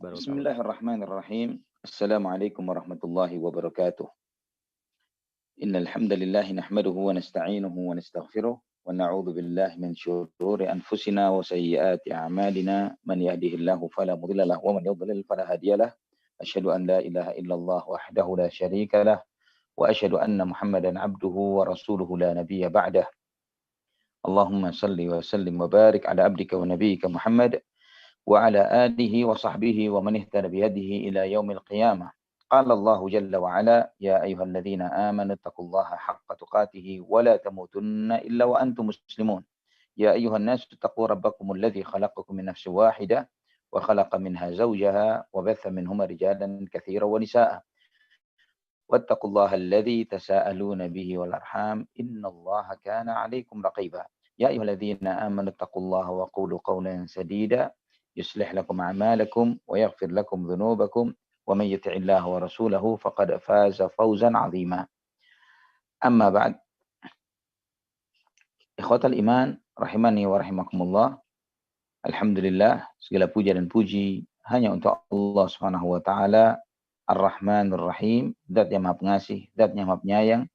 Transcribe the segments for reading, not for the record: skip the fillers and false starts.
Baru tahu nih. Bismillahirrahmanirrahim. Assalamualaikum warahmatullahi wabarakatuh. Innal hamdalillah nahmaduhu wa nasta'inuhu wa nastaghfiruh wa na'udzu billahi min shururi anfusina wa sayyiati a'malina. Man yahdihillahu fala mudilla lahu wa man yudlil fala hadiyalah. Asyhadu an la ilaha illallah wahdahu la syarika lah wa asyhadu anna Muhammadan abduhu wa rasuluhu la nabiyya ba'dah. Allahumma salli wa sallim wa barik ala abdika wa nabiyyika Muhammad وعلى آله وصحبه ومن اهتدى بهديه إلى يوم القيامة. قال الله جل وعلا: يا أيها الذين آمنوا اتقوا الله حق تقاته ولا تموتن إلا وأنتم مسلمون. يا أيها الناس اتقوا ربكم الذي خلقكم من نفس واحدة وخلق منها زوجها وبث منهما رجالا كثيرا ونساء. واتقوا الله الذي تساءلون به والأرحام إن الله كان عليكم رقيبا. يا أيها الذين آمنوا اتقوا الله وقولوا قولا سديدا يصلح لكم أعمالكم ويغفر لكم ذنوبكم ومن يطع الله ورسوله فقد فاز فوزا عظيما. أما بعد. Ikhwatal iman rahimani wa rahimakumullah. Alhamdulillah, segala puja dan puji hanya untuk Allah Subhanahu wa taala, Ar-Rahmanur Rahim, Zat yang Maha Pengasih, Zat yang Maha Penyayang,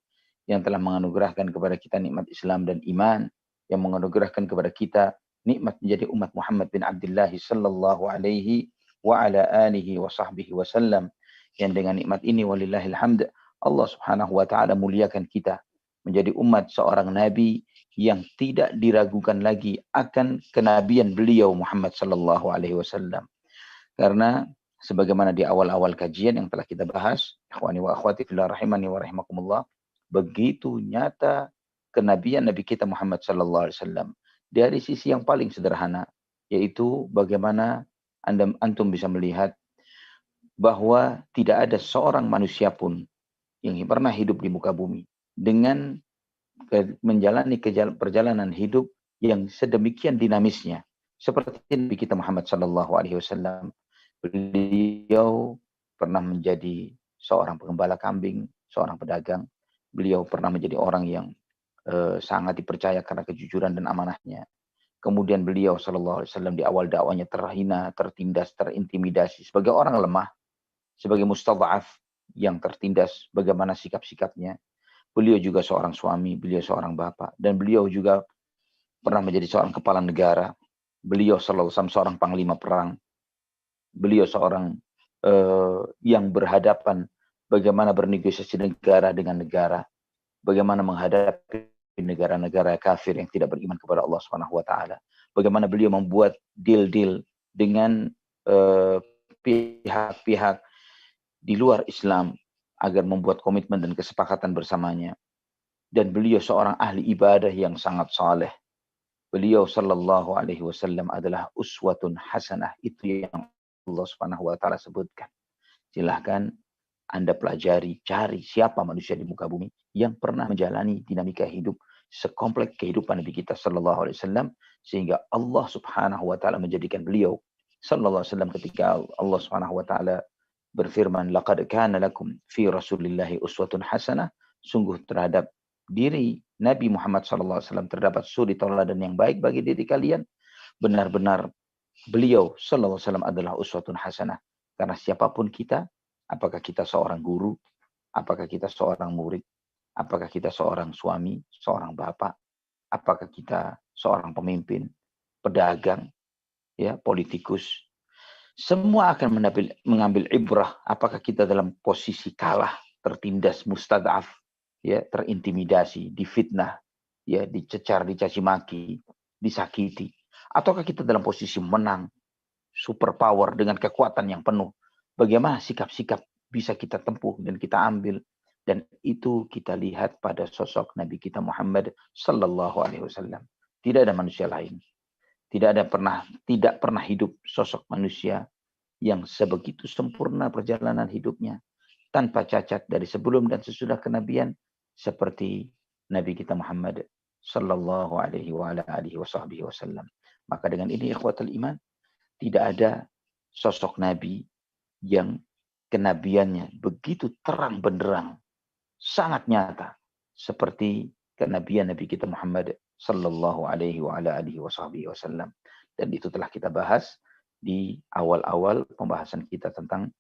yang telah menganugerahkan kepada kita nikmat Islam dan iman, yang menganugerahkan kepada kita nikmat menjadi umat Muhammad bin Abdullah sallallahu alaihi wa ala alihi wa sahbihi wasallam, yang dengan nikmat ini walillahil hamd Allah Subhanahu wa taala muliakan kita menjadi umat seorang nabi yang tidak diragukan lagi akan kenabian beliau Muhammad sallallahu alaihi wasallam. Karena sebagaimana di awal-awal kajian yang telah kita bahas, ikhwani wa akhwati fillah rahimani wa rahimakumullah, begitu nyata kenabian Nabi kita Muhammad sallallahu alaihi wasallam dari sisi yang paling sederhana, yaitu bagaimana antum bisa melihat bahwa tidak ada seorang manusia pun yang pernah hidup di muka bumi dengan menjalani perjalanan hidup yang sedemikian dinamisnya seperti Nabi kita Muhammad sallallahu alaihi wasallam. Beliau pernah menjadi seorang pengembala kambing, seorang pedagang. Beliau pernah menjadi orang yang sangat dipercaya karena kejujuran dan amanahnya. Kemudian beliau sallallahu alaihi wasallam di awal dakwanya terhina, tertindas, terintimidasi sebagai orang lemah, sebagai mustadhaf yang tertindas, bagaimana sikap-sikapnya. Beliau juga seorang suami, beliau seorang bapak, dan beliau juga pernah menjadi seorang kepala negara. Beliau sallallahu alaihi wasallam seorang panglima perang. Beliau seorang yang berhadapan bagaimana bernegosiasi negara dengan negara, bagaimana menghadapi negara-negara kafir yang tidak beriman kepada Allah Subhanahu wa taala. Bagaimana beliau membuat deal-deal dengan pihak-pihak di luar Islam agar membuat komitmen dan kesepakatan bersamanya. Dan beliau seorang ahli ibadah yang sangat saleh. Beliau sallallahu alaihi wasallam adalah uswatun hasanah. Itu yang Allah Subhanahu wa taala sebutkan. Silahkan Anda pelajari, cari siapa manusia di muka bumi yang pernah menjalani dinamika hidup sekompleks kehidupan Nabi kita sallallahu alaihi wasallam, sehingga Allah Subhanahu wa taala menjadikan beliau sallallahu alaihi wasallam ketika Allah Subhanahu wa taala berfirman, laqad kana lakum fi rasulillahi uswatun hasanah, sungguh terhadap diri Nabi Muhammad sallallahu alaihi wasallam terdapat suri tauladan yang baik bagi diri kalian. Benar-benar beliau sallallahu alaihi wasallam adalah uswatun hasanah. Karena siapapun kita, apakah kita seorang guru, apakah kita seorang murid, apakah kita seorang suami, seorang bapak, apakah kita seorang pemimpin, pedagang, ya, politikus, semua akan mengambil ibrah apakah kita dalam posisi kalah, tertindas, mustadaf, ya, terintimidasi, difitnah, ya, dicecar, dicaci maki, disakiti, ataukah kita dalam posisi menang, superpower dengan kekuatan yang penuh. Bagaimana sikap-sikap bisa kita tempuh dan kita ambil, dan itu kita lihat pada sosok Nabi kita Muhammad sallallahu alaihi wasallam. Tidak ada manusia lain. Tidak pernah hidup sosok manusia yang sebegitu sempurna perjalanan hidupnya tanpa cacat dari sebelum dan sesudah kenabian seperti Nabi kita Muhammad sallallahu alaihi wa ala alihi wasallam. Maka dengan ini ikhwatul iman, tidak ada sosok nabi yang kenabiannya begitu terang benderang, sangat nyata seperti kenabian Nabi kita Muhammad sallallahu alaihi wa ala alihi wasallam. Dan itu telah kita bahas di awal-awal pembahasan kita tentang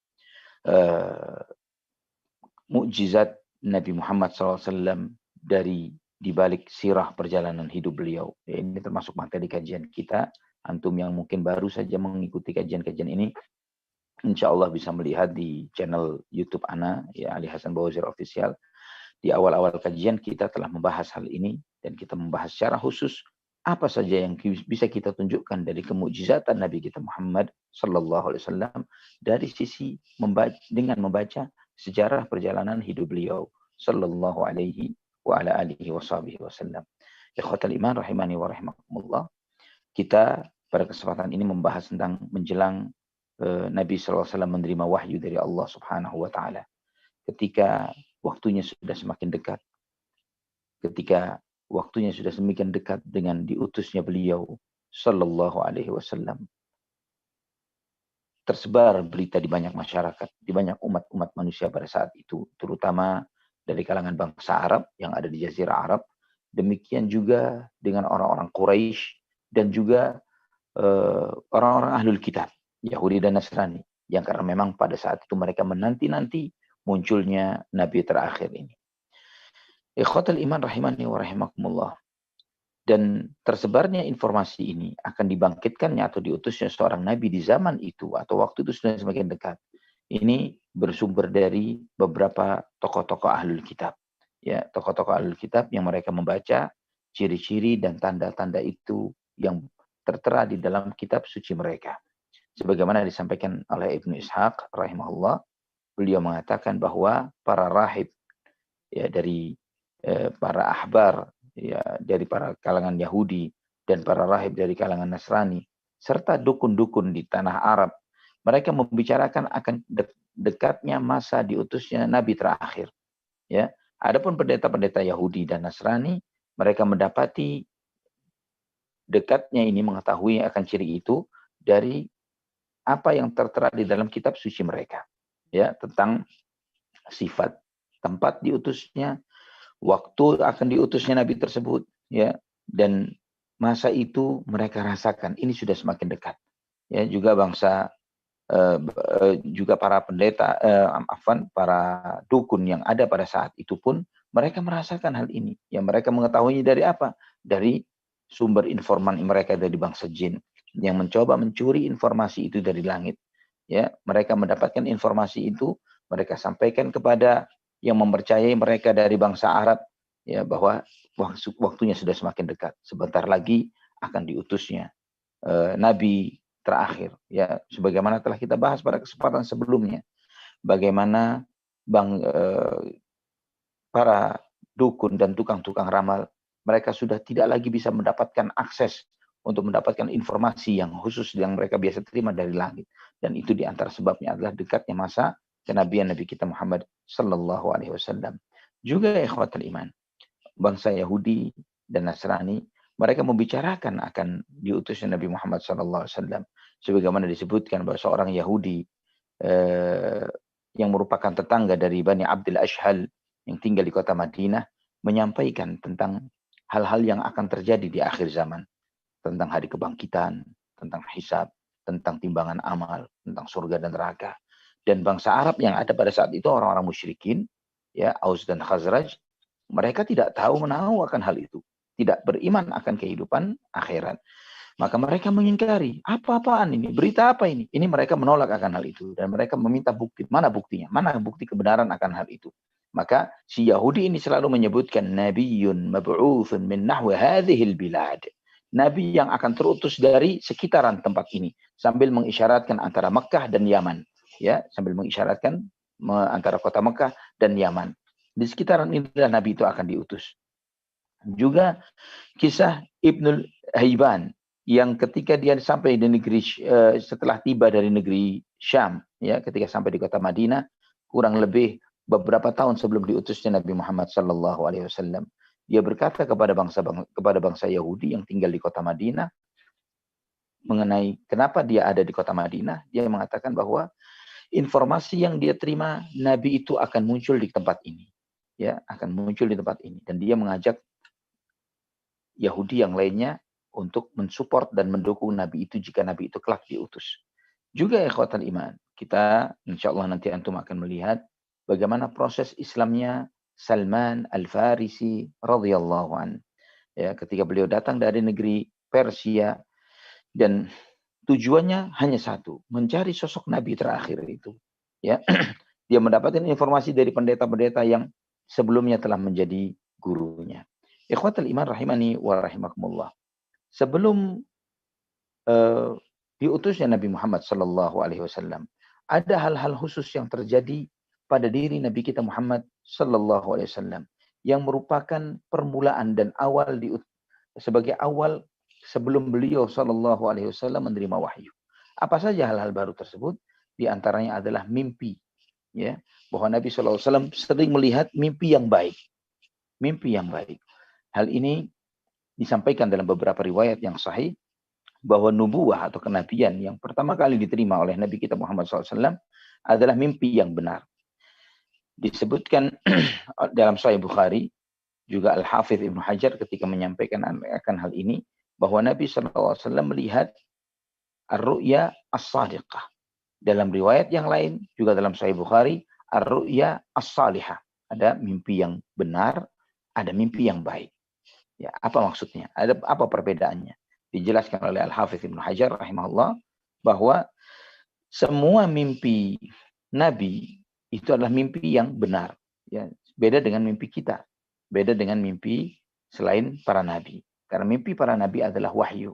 mukjizat Nabi Muhammad SAW dari dibalik sirah perjalanan hidup beliau. Ini termasuk materi kajian kita. Antum yang mungkin baru saja mengikuti kajian-kajian ini, insya Allah bisa melihat di channel YouTube Ana, ya, Ali Hasan Bawazir Official. Di awal-awal kajian kita telah membahas hal ini, dan kita membahas secara khusus apa saja yang bisa kita tunjukkan dari kemukjizatan Nabi kita Muhammad Sallallahu Alaihi Wasallam dari sisi dengan membaca sejarah perjalanan hidup beliau Sallallahu Alaihi wa ala alihi wasallam. Ikhwatal iman rahimani wa rahimakumullah. Kita pada kesempatan ini membahas tentang menjelang Nabi SAW menerima wahyu dari Allah Subhanahu wa taala. Ketika waktunya sudah semakin dekat. Ketika waktunya sudah semakin dekat dengan diutusnya beliau sallallahu alaihi wasallam. Tersebar berita di banyak masyarakat, di banyak umat-umat manusia pada saat itu, terutama dari kalangan bangsa Arab yang ada di Jazirah Arab. Demikian juga dengan orang-orang Quraisy dan juga orang-orang Ahlul Kitab, Yahudi dan Nasrani, yang karena memang pada saat itu mereka menanti-nanti munculnya Nabi terakhir ini. Ikhwatal iman rahimani wa rahimakumullah. Dan tersebarnya informasi ini akan dibangkitkannya atau diutusnya seorang Nabi di zaman itu atau waktu itu sudah semakin dekat. Ini bersumber dari beberapa tokoh-tokoh Ahlul Kitab. Ya, tokoh-tokoh Ahlul Kitab yang mereka membaca ciri-ciri dan tanda-tanda itu yang tertera di dalam kitab suci mereka. Sebagaimana disampaikan oleh Ibnu Ishaq rahimahullah, beliau mengatakan bahwa para rahib, ya, dari para ahbar, ya, dari para kalangan Yahudi dan para rahib dari kalangan Nasrani serta dukun-dukun di tanah Arab, mereka membicarakan akan dekatnya masa diutusnya Nabi terakhir. Ya, adapun pendeta-pendeta Yahudi dan Nasrani, mereka mendapati dekatnya ini, mengetahui akan ciri itu dari apa yang tertera di dalam kitab suci mereka, ya, tentang sifat, tempat diutusnya, waktu akan diutusnya Nabi tersebut, ya, dan masa itu mereka rasakan ini sudah semakin dekat. Ya, juga bangsa juga para pendeta, para dukun yang ada pada saat itu pun mereka merasakan hal ini. Yang mereka mengetahuinya dari apa? Dari sumber informan mereka dari bangsa jin yang mencoba mencuri informasi itu dari langit. Ya, mereka mendapatkan informasi itu, mereka sampaikan kepada yang mempercayai mereka dari bangsa Arab, ya, bahwa waktunya sudah semakin dekat. Sebentar lagi akan diutusnya Nabi terakhir, ya, sebagaimana telah kita bahas pada kesempatan sebelumnya, bagaimana para dukun dan tukang-tukang ramal, mereka sudah tidak lagi bisa mendapatkan akses untuk mendapatkan informasi yang khusus yang mereka biasa terima dari langit. Dan itu diantara sebabnya adalah dekatnya masa kenabian Nabi kita Muhammad Sallallahu Alaihi Wasallam. Juga ikhwatul iman, bangsa Yahudi dan Nasrani, mereka membicarakan akan diutusnya Nabi Muhammad Sallallahu Alaihi Wasallam. Sebagaimana disebutkan bahwa seorang Yahudi yang merupakan tetangga dari Bani Abdul Ashhal yang tinggal di kota Madinah menyampaikan tentang hal-hal yang akan terjadi di akhir zaman, tentang hari kebangkitan, tentang hisab, tentang timbangan amal, tentang surga dan neraka. Dan bangsa Arab yang ada pada saat itu orang-orang musyrikin, ya, Aus dan Khazraj, mereka tidak tahu menahu akan hal itu, tidak beriman akan kehidupan akhirat. Maka mereka mengingkari, apa-apaan ini, berita apa ini? Ini mereka menolak akan hal itu. Dan mereka meminta bukti. Mana buktinya? Mana bukti kebenaran akan hal itu? Maka si Yahudi ini selalu menyebutkan, Nabiyyun mab'uthun min nahwi hadhil bilad. Nabi yang akan terutus dari sekitaran tempat ini. Sambil mengisyaratkan antara Mekah dan Yaman. Ya, sambil mengisyaratkan antara kota Mekah dan Yaman. Di sekitaran inilah Nabi itu akan diutus. Juga kisah Ibnul Haiban, yang ketika dia sampai di negeri, setelah tiba dari negeri Syam, ya, ketika sampai di kota Madinah, kurang lebih beberapa tahun sebelum diutusnya Nabi Muhammad Sallallahu Alaihi Wasallam, dia berkata kepada bangsa Yahudi yang tinggal di kota Madinah mengenai kenapa dia ada di kota Madinah. Dia mengatakan bahwa informasi yang dia terima, Nabi itu akan muncul di tempat ini, ya, akan muncul di tempat ini, dan dia mengajak Yahudi yang lainnya untuk mensupport dan mendukung Nabi itu jika Nabi itu kelak diutus. Juga ikhwatal iman, kita insyaallah nanti antum akan melihat bagaimana proses Islamnya Salman Al-Farisi radhiyallahu an. Ya, ketika beliau datang dari negeri Persia dan tujuannya hanya satu, mencari sosok nabi terakhir itu. Ya, dia mendapatkan informasi dari pendeta-pendeta yang sebelumnya telah menjadi gurunya. Ikhwatal iman rahimani wa rahimakumullah. Sebelum diutusnya Nabi Muhammad sallallahu alaihi wasallam, ada hal-hal khusus yang terjadi pada diri Nabi kita Muhammad sallallahu alaihi wasallam yang merupakan permulaan dan awal sebagai awal sebelum beliau sallallahu alaihi wasallam menerima wahyu. Apa saja hal-hal baru tersebut? Di antaranya adalah mimpi, ya, bahwa Nabi sallallahu alaihi wasallam sering melihat mimpi yang baik. Mimpi yang baik. Hal ini disampaikan dalam beberapa riwayat yang sahih bahwa nubuwah atau kenabian yang pertama kali diterima oleh Nabi kita Muhammad SAW adalah mimpi yang benar. Disebutkan dalam Sahih Bukhari, juga Al-Hafidh Ibnu Hajar ketika menyampaikan akan hal ini, bahwa Nabi SAW melihat ar-ru'ya as-sadiqah. Dalam riwayat yang lain, juga dalam Sahih Bukhari, ar-ru'ya as-salihah. Ada mimpi yang benar, ada mimpi yang baik. Ya, apa maksudnya? Ada apa perbedaannya? Dijelaskan oleh Al-Hafidh Ibnu Hajar rahimahullah bahwa semua mimpi Nabi itu adalah mimpi yang benar. Ya, beda dengan mimpi kita. Beda dengan mimpi selain para nabi. Karena mimpi para nabi adalah wahyu.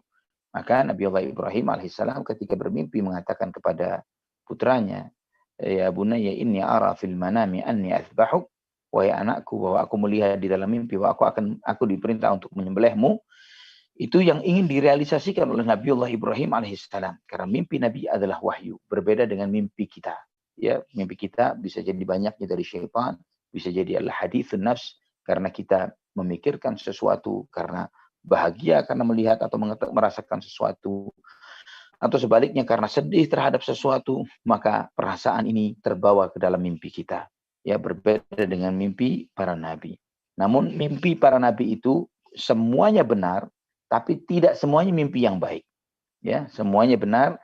Maka Nabi Allah Ibrahim alaihissalam ketika bermimpi mengatakan kepada putranya, ya bunayya inni ara fil manami anni athbahuk, wahai anakku, bahwa aku melihat di dalam mimpi bahwa aku diperintah untuk menyembelihmu. Itu yang ingin direalisasikan oleh Nabiullah Ibrahim alaihissalam. Karena mimpi Nabi adalah wahyu, berbeda dengan mimpi kita. Ya, mimpi kita bisa jadi banyaknya dari syaitan, bisa jadi adalah hadithun nafs, karena kita memikirkan sesuatu, karena bahagia karena melihat atau merasakan sesuatu, atau sebaliknya karena sedih terhadap sesuatu, maka perasaan ini terbawa ke dalam mimpi kita. Ya, berbeda dengan mimpi para nabi. Namun mimpi para nabi itu semuanya benar, tapi tidak semuanya mimpi yang baik. Ya, semuanya benar,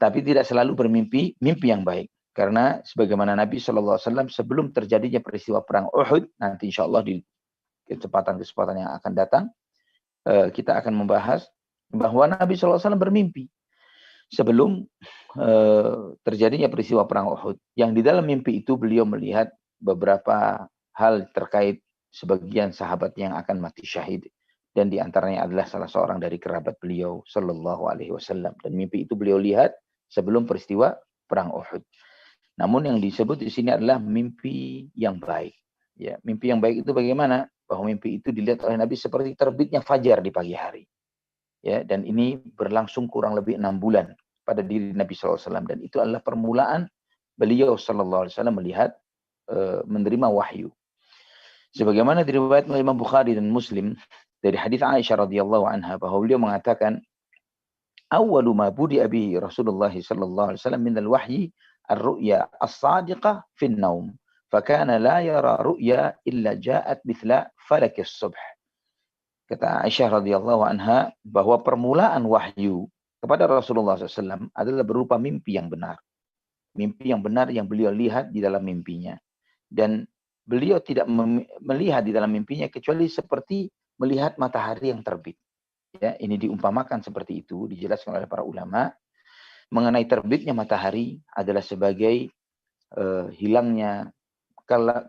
tapi tidak selalu bermimpi mimpi yang baik. Karena sebagaimana Nabi SAW sebelum terjadinya peristiwa perang Uhud, nanti insya Allah di kesempatan-kesempatan yang akan datang, kita akan membahas bahwa Nabi SAW bermimpi sebelum terjadinya peristiwa perang Uhud. Yang di dalam mimpi itu beliau melihat beberapa hal terkait sebagian sahabat yang akan mati syahid. Dan di antaranya adalah salah seorang dari kerabat beliau sallallahu alaihi wasallam. Dan mimpi itu beliau lihat sebelum peristiwa perang Uhud. Namun yang disebut di sini adalah mimpi yang baik. Ya, mimpi yang baik itu bagaimana? Bahwa mimpi itu dilihat oleh Nabi seperti terbitnya fajar di pagi hari. Ya, dan ini berlangsung kurang lebih 6 bulan pada diri Nabi SAW. Dan itu adalah permulaan beliau SAW melihat menerima wahyu. Sebagaimana diriwayatkan oleh Imam Bukhari dan Muslim dari hadis Aisyah radhiyallahu anha bahwa beliau mengatakan, awwalu ma budi'a bihi Rasulullah sallallahu alaihi wasallam min al-wahyi ar-ru'ya as-sadiqah fi an-naum. Fakana la yara ru'ya illa ja'at mithla falak as-subh. Kata Aisyah radhiyallahu anha bahwa permulaan wahyu kepada Rasulullah SAW adalah berupa mimpi yang benar. Mimpi yang benar yang beliau lihat di dalam mimpinya. Dan beliau tidak melihat di dalam mimpinya kecuali seperti melihat matahari yang terbit. Ya, ini diumpamakan seperti itu, dijelaskan oleh para ulama mengenai terbitnya matahari adalah sebagai hilangnya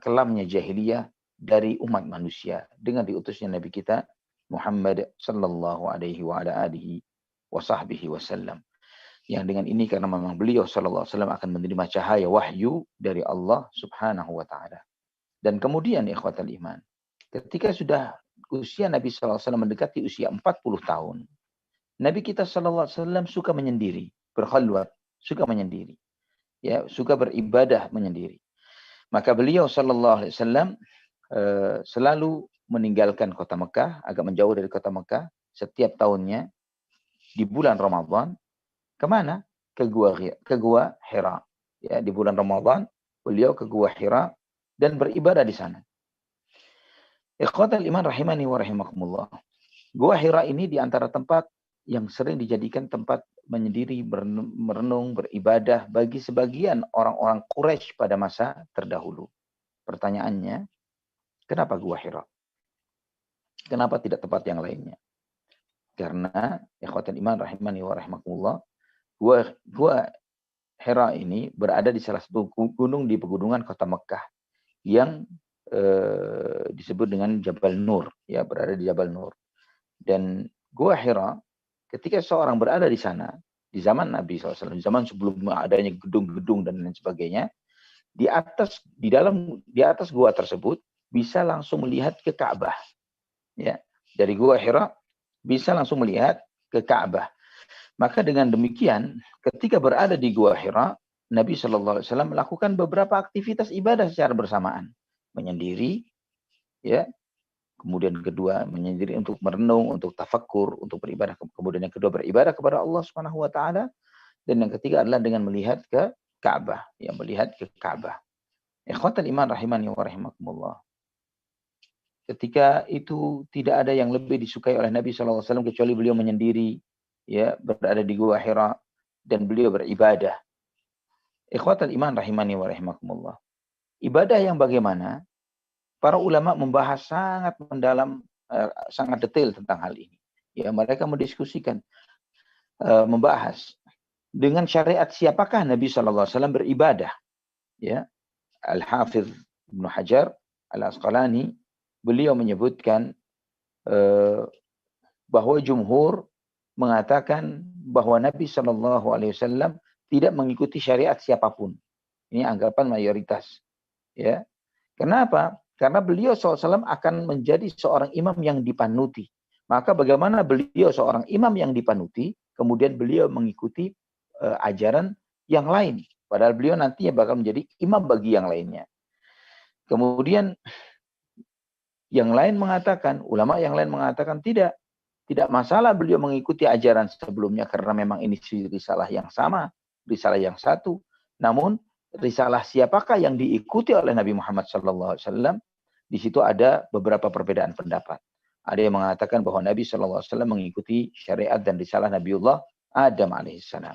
kelamnya jahiliyah dari umat manusia dengan diutusnya Nabi kita Muhammad sallallahu alaihi wa ala alihi wa sahbihi wasallam. Yang dengan ini karena memang beliau sallallahu alaihi wasallam akan menerima cahaya wahyu dari Allah Subhanahu wa taala. Dan kemudian ikhwatal iman, ketika sudah usia Nabi sallallahu alaihi wasallam mendekati usia 40 tahun, Nabi kita sallallahu alaihi wasallam suka menyendiri, berkhalwat, suka menyendiri. Ya, suka beribadah menyendiri. Maka beliau sallallahu alaihi wasallam selalu meninggalkan kota Mekah, agak menjauh dari kota Mekah setiap tahunnya di bulan Ramadan. Kemana? Ke gua Hira. Ya, di bulan Ramadan beliau ke gua Hira dan beribadah di sana. Ikhwatal iman rahimani wa rahimakumullah. Gua Hira ini di antara tempat yang sering dijadikan tempat menyendiri, merenung, beribadah bagi sebagian orang-orang Quraisy pada masa terdahulu. Pertanyaannya, kenapa Gua Hira? Kenapa tidak tempat yang lainnya? Karena ikhwatal iman rahimani wa rahimakumullah, Gua Hira ini berada di salah satu gunung di pegunungan kota Mekah yang disebut dengan Jabal Nur, ya, berada di Jabal Nur. Dan Gua Hira, ketika seorang berada di sana, di zaman Nabi SAW, di zaman sebelum adanya gedung-gedung dan lain sebagainya, di atas gua tersebut bisa langsung melihat ke Ka'bah. Ya, dari Gua Hira bisa langsung melihat ke Ka'bah. Maka dengan demikian, ketika berada di Gua Hira, Nabi SAW melakukan beberapa aktivitas ibadah secara bersamaan, menyendiri, ya. Kemudian kedua, menyendiri untuk merenung, untuk tafakkur, untuk beribadah. Kemudian yang kedua, beribadah kepada Allah Subhanahu wa taala. Dan yang ketiga adalah dengan melihat ke Ka'bah, yang melihat ke Ka'bah. Ikhwatal iman rahimani wa rahimakumullah. Ketika itu tidak ada yang lebih disukai oleh Nabi SAW kecuali beliau menyendiri, ya, berada di Gua Hira dan beliau beribadah. Ikhwatal iman rahimani wa rahimakumullah. Ibadah yang bagaimana? Para ulama membahas sangat mendalam, sangat detail tentang hal ini. Ya, mereka mendiskusikan, membahas dengan syariat siapakah Nabi SAW beribadah. Ya, Al-Hafidh Ibnu Hajar Al-Asqalani, beliau menyebutkan bahwa jumhur mengatakan bahwa Nabi SAW tidak mengikuti syariat siapapun. Ini anggapan mayoritas. Ya, kenapa? Karena beliau SAW akan menjadi seorang imam yang dipanuti. Maka bagaimana beliau seorang imam yang dipanuti, kemudian beliau mengikuti ajaran yang lain. Padahal beliau nantinya bakal menjadi imam bagi yang lainnya. Kemudian yang lain mengatakan, ulama yang lain mengatakan tidak masalah beliau mengikuti ajaran sebelumnya karena memang ini risalah yang sama, risalah yang satu. Namun risalah siapakah yang diikuti oleh Nabi Muhammad SAW? Di situ ada beberapa perbedaan pendapat. Ada yang mengatakan bahwa Nabi SAW mengikuti syariat dan risalah Nabiullah Adam alaihissalam.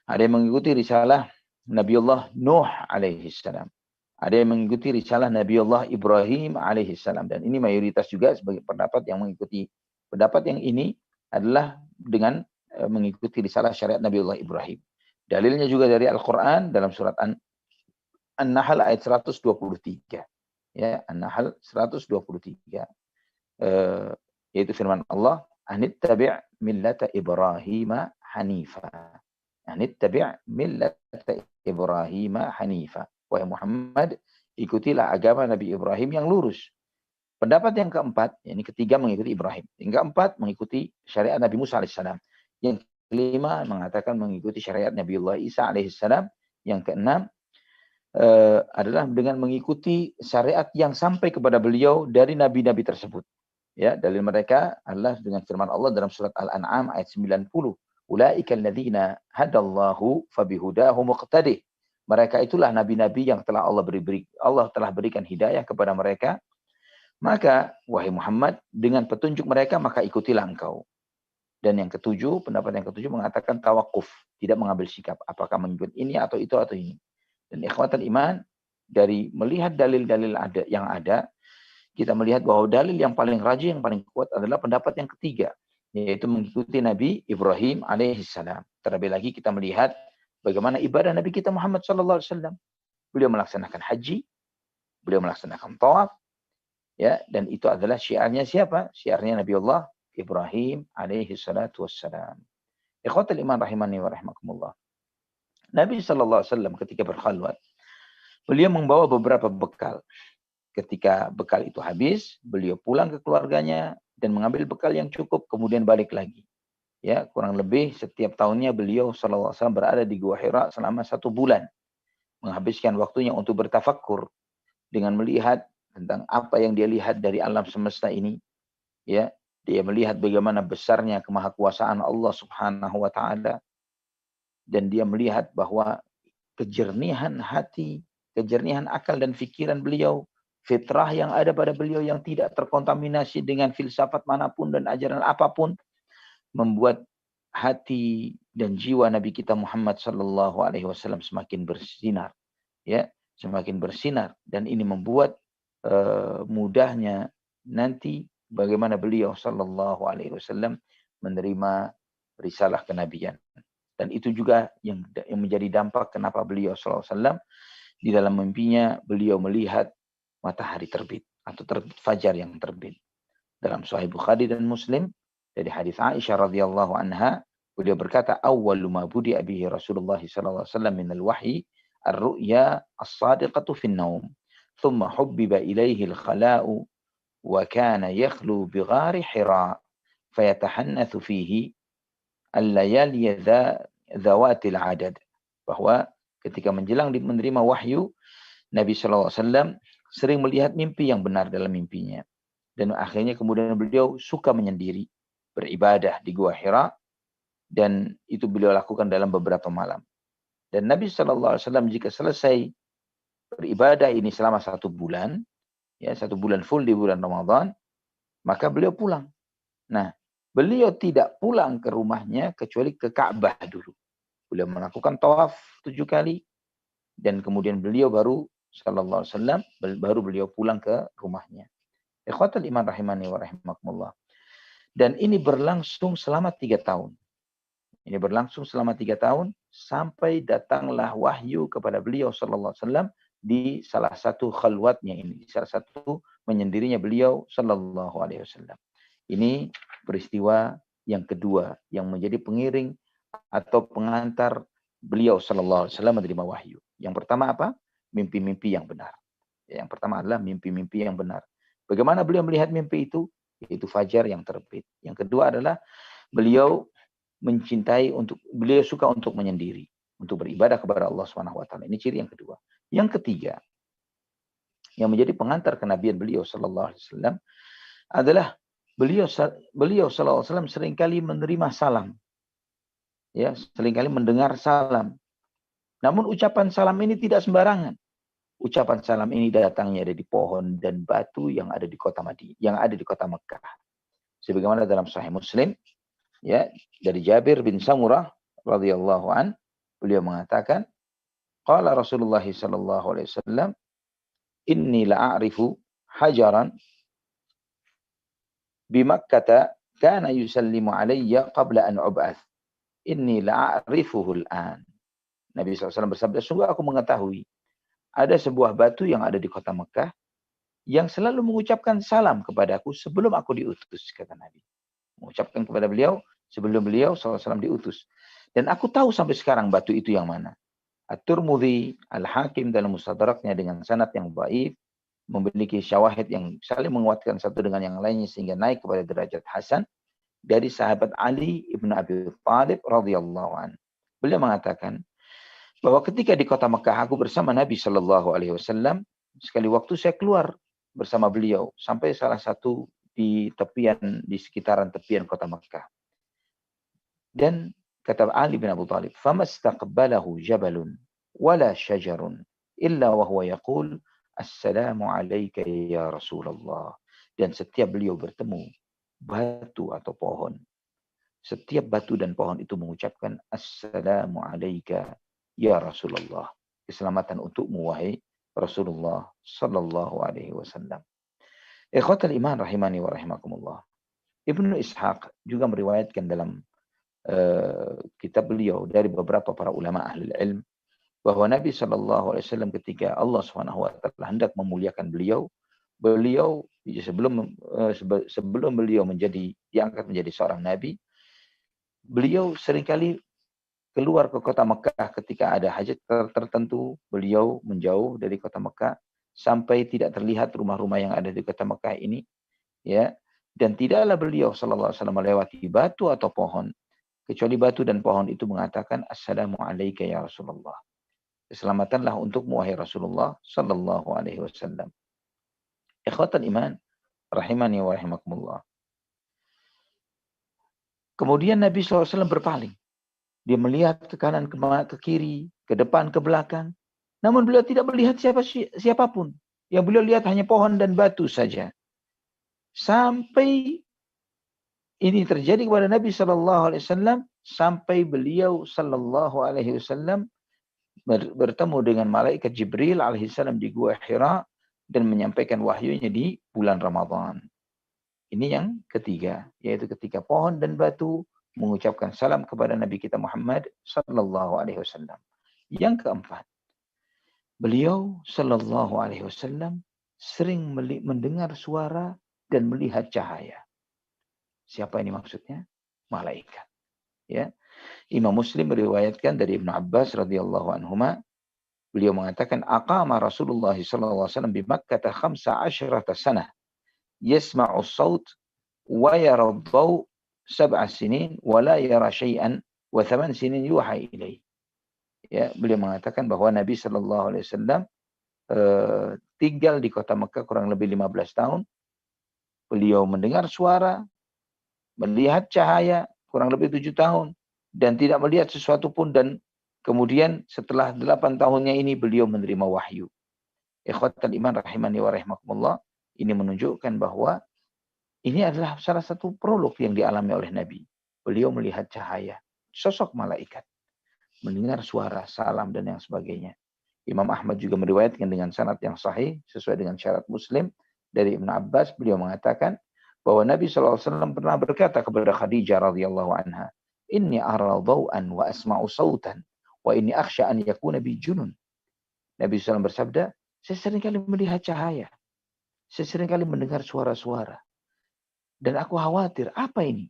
Ada yang mengikuti risalah Nabiullah Nuh alaihissalam. Ada yang mengikuti risalah Nabiullah Ibrahim alaihissalam. Dan ini mayoritas juga sebagai pendapat yang mengikuti. Pendapat yang ini adalah dengan mengikuti risalah syariat Nabiullah Ibrahim. Dalilnya juga dari Al-Quran dalam surat An-Nahl ayat 123. Ya, An-Nahl 123. Yaitu firman Allah, "Anittabi' millata Ibrahim hanifa." Anittabi' millata Ibrahim hanifa. Wahai Muhammad, ikutilah agama Nabi Ibrahim yang lurus. Pendapat yang keempat, ini ketiga mengikuti Ibrahim. Yang keempat mengikuti syariat Nabi Musa alaihissalam. Yang kelima mengatakan mengikuti syariat Nabiullah Isa alaihissalam. Yang keenam adalah dengan mengikuti syariat yang sampai kepada beliau dari nabi-nabi tersebut. Ya, dalil mereka adalah dengan firman Allah dalam surat Al-An'am ayat 90. Ulaika alladzina hadallahu fabihudahu muqtadih. Mereka itulah nabi-nabi yang telah Allah telah berikan hidayah kepada mereka. Maka wahai Muhammad, dengan petunjuk mereka maka ikutilah engkau. Dan yang ketujuh, pendapat yang ketujuh mengatakan tawakuf, tidak mengambil sikap apakah mengikut ini atau itu atau ini. Dan ikhwatal iman, dari melihat dalil-dalil yang ada, kita melihat bahwa dalil yang paling rajih, yang paling kuat adalah pendapat yang ketiga, yaitu mengikuti Nabi Ibrahim alaihissalam. Terlebih lagi kita melihat bagaimana ibadah Nabi kita Muhammad SAW. Beliau melaksanakan haji, beliau melaksanakan tawaf, ya, dan itu adalah syiarnya siapa? Syiarnya Nabi Allah Ibrahim alaihissalam. Ikhwatal iman rahimani wa rahimakumullah. Nabi SAW ketika berkhalwat, beliau membawa beberapa bekal. Ketika bekal itu habis, beliau pulang ke keluarganya dan mengambil bekal yang cukup, kemudian balik lagi. Ya, kurang lebih setiap tahunnya beliau SAW berada di Gua Hira selama 1 bulan. Menghabiskan waktunya untuk bertafakkur dengan melihat tentang apa yang dia lihat dari alam semesta ini. Ya, dia melihat bagaimana besarnya kemahakuasaan Allah Subhanahu wa taala. Dan dia melihat bahwa kejernihan hati, kejernihan akal dan pikiran beliau, fitrah yang ada pada beliau yang tidak terkontaminasi dengan filsafat manapun dan ajaran apapun, membuat hati dan jiwa Nabi kita Muhammad sallallahu alaihi wasallam semakin bersinar, ya, semakin bersinar, dan ini membuat mudahnya nanti bagaimana beliau sallallahu alaihi wasallam menerima risalah kenabian. Dan itu juga yang menjadi dampak kenapa beliau sallallahu alaihi wasallam di dalam mimpinya beliau melihat matahari terbit atau terbit fajar yang terbit. Dalam Sahih Bukhari dan Muslim dari hadis Aisyah radhiyallahu anha, beliau berkata, "Awwalu ma budi'a bihi Rasulullah sallallahu alaihi wasallam min al-wahyi ar-ru'ya as-sadiqatu fi an-naum. Thumma hubbiba ilaihi al-khala'u wa kana yakhlu bi ghari Hira fayatahannathu fihi al-layali dzawatil adad." Bahwa ketika menjelang menerima wahyu, Nabi sallallahu alaihi wasallam sering melihat mimpi yang benar dalam mimpinya. Dan akhirnya kemudian beliau suka menyendiri, beribadah di Gua Hira, dan itu beliau lakukan dalam beberapa malam. Dan Nabi sallallahu alaihi wasallam jika selesai beribadah ini selama 1 bulan, ya 1 bulan full di bulan Ramadan, maka beliau pulang. Nah, beliau tidak pulang ke rumahnya kecuali ke Ka'bah dulu. Beliau melakukan tawaf 7 kali, dan kemudian beliau baru sallallahu alaihi wasallam baru beliau pulang ke rumahnya. Ikhwatul iman rahimani wa rahimakumullah. Dan ini berlangsung selama 3 tahun. Ini berlangsung selama 3 tahun sampai datanglah wahyu kepada beliau sallallahu alaihi wasallam di salah satu khalwatnya ini, di salah satu menyendirinya beliau sallallahu alaihi wasallam. Ini peristiwa yang kedua yang menjadi pengiring atau pengantar beliau sallallahu alaihi wasallam menerima wahyu. Yang pertama apa? Mimpi-mimpi yang benar. Yang pertama adalah mimpi-mimpi yang benar. Bagaimana beliau melihat mimpi itu? Yaitu fajar yang terbit. Yang kedua adalah beliau beliau suka untuk menyendiri, untuk beribadah kepada Allah Subhanahu wa taala. Ini ciri yang kedua. Yang ketiga, yang menjadi pengantar kenabian beliau sallallahu alaihi wasallam adalah beliau sallallahu alaihi wasallam seringkali menerima salam. Ya, seringkali mendengar salam. Namun ucapan salam ini tidak sembarangan. Ucapan salam ini datangnya dari pohon dan batu yang ada di kota Madinah, yang ada di kota Mekah. Sebagaimana dalam Sahih Muslim, ya, dari Jabir bin Samurah radhiyallahu an, beliau mengatakan, qala Rasulullah sallallahu alaihi wasallam, inni la'arifu hajaran bi Makkah kana yusallimu alayya qabla an ub'ath. Inni la'arifuhu al-an. Nabi SAW bersabda, sungguh aku mengetahui ada sebuah batu yang ada di kota Mekah yang selalu mengucapkan salam kepadaku sebelum aku diutus, kata Nabi. Mengucapkan kepada beliau sebelum beliau SAW diutus. Dan aku tahu sampai sekarang batu itu yang mana. At-Tirmidzi, Al-Hakim dalam Mustadraknya dengan sanad yang dhaif, memiliki syawahid yang saling menguatkan satu dengan yang lainnya sehingga naik kepada derajat hasan dari sahabat Ali ibn Abi Thalib radhiyallahu an. Beliau mengatakan bahwa ketika di kota Mekah aku bersama Nabi sallallahu alaihi wasallam, sekali waktu saya keluar bersama beliau sampai salah satu di sekitaran tepian kota Mekah. Dan kata Ali bin Abi Thalib, "Famastaqbalahu jabalun wala syajarun illa wa huwa yaqul assalamu alayka ya Rasulullah." Dan setiap beliau bertemu batu atau pohon, setiap batu dan pohon itu mengucapkan assalamu alayka ya Rasulullah. Keselamatan untukmu wahai Rasulullah sallallahu alaihi wasallam. Ikhwatal iman rahimani wa rahimakumullah. Ibnu Ishaq juga meriwayatkan dalam kitab beliau dari beberapa para ulama ahli ilm bahwa Nabi sallallahu alaihi wasallam ketika Allah Subhanahu wa taala hendak memuliakan beliau sebelum beliau diangkat menjadi seorang nabi, beliau seringkali keluar ke kota Mekah ketika ada hajat tertentu, beliau menjauh dari kota Mekah sampai tidak terlihat rumah-rumah yang ada di kota Mekah ini, ya. Dan tidaklah beliau sallallahu alaihi wasallam melewati batu atau pohon kecuali batu dan pohon itu mengatakan assalamu alayka ya Rasulullah. Keselamatanlah untukmu wahai Rasulullah sallallahu alaihi wasallam. Ikhwatal iman rahimani wa rahimakumullah. Kemudian Nabi SAW berpaling. Dia melihat ke kanan, ke kiri, ke depan, ke belakang. Namun beliau tidak melihat siapapun. Yang beliau lihat hanya pohon dan batu saja. Sampai ini terjadi kepada Nabi Shallallahu Alaihi Wasallam sampai beliau Shallallahu Alaihi Wasallam bertemu dengan malaikat Jibril alaihissalam di Gua Hira dan menyampaikan wahyunya di bulan Ramadan. Ini yang ketiga, yaitu ketika pohon dan batu mengucapkan salam kepada Nabi kita Muhammad Sallallahu Alaihi Wasallam. Yang keempat, beliau Sallallahu Alaihi Wasallam sering mendengar suara dan melihat cahaya. Siapa ini maksudnya? Malaikat. Ya, Imam Muslim meriwayatkan dari Ibnu Abbas radhiyallahu anhuma, beliau mengatakan aqama Rasulullah sallallahu alaihi wasallam di Makkah 15 sanah yasma'u as-saut wa yara ad-daw 7 sinin wa la yara syai'an wa 8 sinin yuha ilaihi. Ya, beliau mengatakan bahwa Nabi sallallahu alaihi wasallam tinggal di kota Mekah kurang lebih 15 tahun. Beliau mendengar suara, melihat cahaya kurang lebih 7 tahun dan tidak melihat sesuatu pun, dan kemudian setelah 8 tahunnya ini beliau menerima wahyu. Ikhwatal iman rahimani wa rahimakumullah, ini menunjukkan bahwa ini adalah salah satu prolog yang dialami oleh Nabi. Beliau melihat cahaya, sosok malaikat, mendengar suara, salam dan yang sebagainya. Imam Ahmad juga meriwayatkan dengan sanad yang sahih sesuai dengan syarat Muslim dari Ibnu Abbas, beliau mengatakan bahwa Nabi SAW pernah berkata kepada Khadijah radhiyallahu anha, "Inni ara dhaw'an wa asma'u sautan wa inni akhsha an yakuna bi junun." Nabi SAW bersabda, saya seringkali melihat cahaya, saya seringkali mendengar suara-suara, dan aku khawatir, apa ini?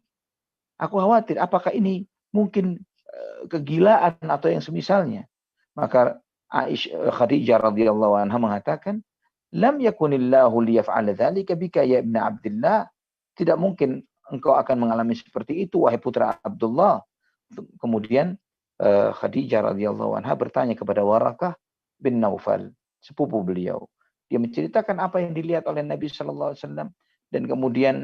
Aku khawatir apakah ini mungkin kegilaan atau yang semisalnya. Maka Khadijah radhiyallahu anha mengatakan, "Lam yakunillahu liyaf'ala dzalika bika ya ibn Abdullah." Tidak mungkin engkau akan mengalami seperti itu wahai putra Abdullah. Kemudian Khadijah radhiyallahu anha bertanya kepada Warakah bin Naufal, sepupu beliau. Dia menceritakan apa yang dilihat oleh Nabi sallallahu alaihi wasallam, dan kemudian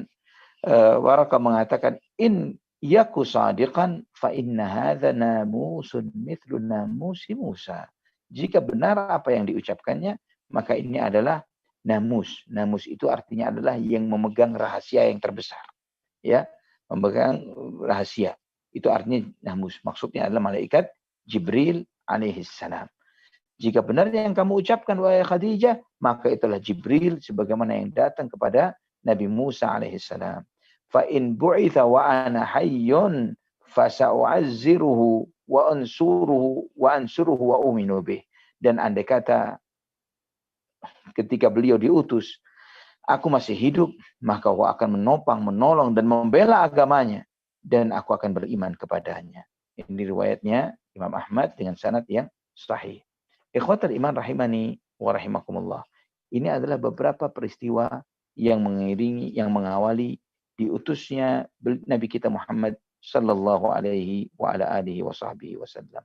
Warakah mengatakan, "In yaku sadiqan fa inna hadza namusun mithlu namusi Musa." Jika benar apa yang diucapkannya, maka ini adalah namus. Namus itu artinya adalah yang memegang rahasia yang terbesar. Ya, memegang rahasia. Itu artinya namus. Maksudnya adalah malaikat Jibril alaihissalam. Jika benar yang kamu ucapkan wahai Khadijah, maka itulah Jibril sebagaimana yang datang kepada Nabi Musa alaihissalam. Fa in bu'itha wa ana hayyun fasa'u'azziruhu wa ansuruhu wa uminu bih. Dan andai kata ketika beliau diutus, aku masih hidup, maka aku akan menopang, menolong, dan membela agamanya, dan aku akan beriman kepadanya. Ini riwayatnya Imam Ahmad dengan sanad yang sahih. Ikhwatul iman rahimani wa rahimakumullah. Ini adalah beberapa peristiwa yang mengiringi, yang mengawali diutusnya Nabi kita Muhammad sallallahu alaihi wa ala alihi wa sahbihi wasallam.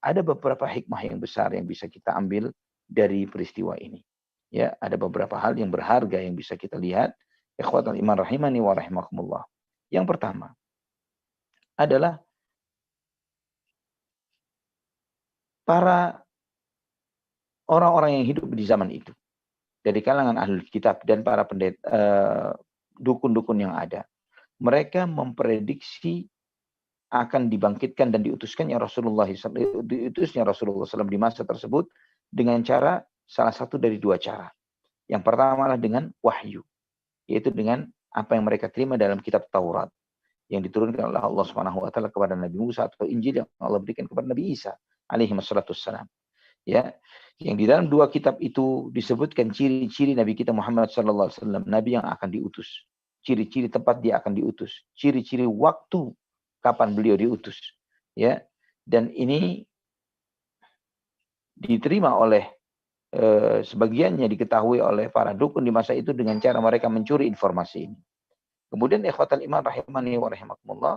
Ada beberapa hikmah yang besar yang bisa kita ambil dari peristiwa ini. Ya, ada beberapa hal yang berharga yang bisa kita lihat. Ikhwatul iman rahimani wa rahimakumullah. Yang pertama adalah para orang-orang yang hidup di zaman itu, dari kalangan ahli kitab dan para pendeta, dukun-dukun yang ada. Mereka memprediksi akan dibangkitkan dan diutusnya Rasulullah SAW di masa tersebut dengan cara, salah satu dari dua cara. Yang pertama adalah dengan wahyu, yaitu dengan apa yang mereka terima dalam kitab Taurat yang diturunkan oleh Allah Subhanahu wa taala kepada Nabi Musa, atau Injil yang Allah berikan kepada Nabi Isa alaihi wassalam. Ya, yang di dalam dua kitab itu disebutkan ciri-ciri Nabi kita Muhammad sallallahu alaihi wasallam, nabi yang akan diutus. Ciri-ciri tempat dia akan diutus, ciri-ciri waktu kapan beliau diutus. Ya. Dan ini diterima oleh sebagiannya diketahui oleh para dukun di masa itu dengan cara mereka mencuri informasi ini. Kemudian ikhwatal iman rahimani wa rahimakumullah,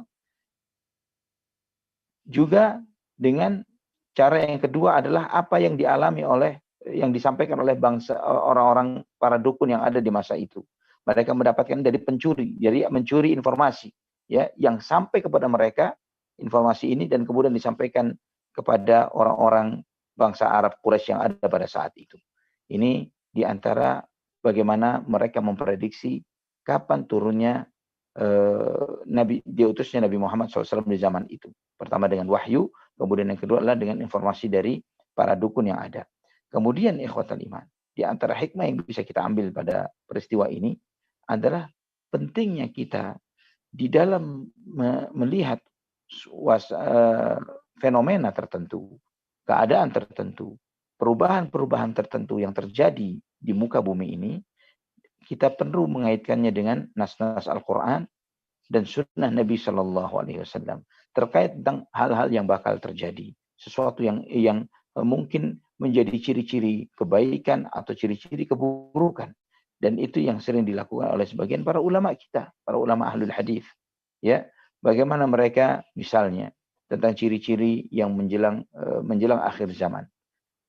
juga dengan cara yang kedua adalah apa yang dialami oleh, yang disampaikan oleh bangsa orang-orang para dukun yang ada di masa itu. Mereka mendapatkan dari pencuri, jadi mencuri informasi, ya, yang sampai kepada mereka informasi ini, dan kemudian disampaikan kepada orang-orang bangsa Arab Quraisy yang ada pada saat itu. Ini diantara bagaimana mereka memprediksi kapan turunnya diutusnya Nabi Muhammad SAW di zaman itu. Pertama dengan wahyu, kemudian yang kedua adalah dengan informasi dari para dukun yang ada. Kemudian ikhwatal iman, di antara hikmah yang bisa kita ambil pada peristiwa ini adalah pentingnya kita di dalam melihat fenomena tertentu, keadaan tertentu, perubahan-perubahan tertentu yang terjadi di muka bumi ini, kita perlu mengaitkannya dengan nas-nas Al-Quran dan sunnah Nabi Shallallahu Alaihi Wasallam terkait tentang hal-hal yang bakal terjadi, sesuatu yang mungkin menjadi ciri-ciri kebaikan atau ciri-ciri keburukan, dan itu yang sering dilakukan oleh sebagian para ulama kita, para ulama ahlul hadis. Ya, bagaimana mereka misalnya tentang ciri-ciri yang menjelang akhir zaman.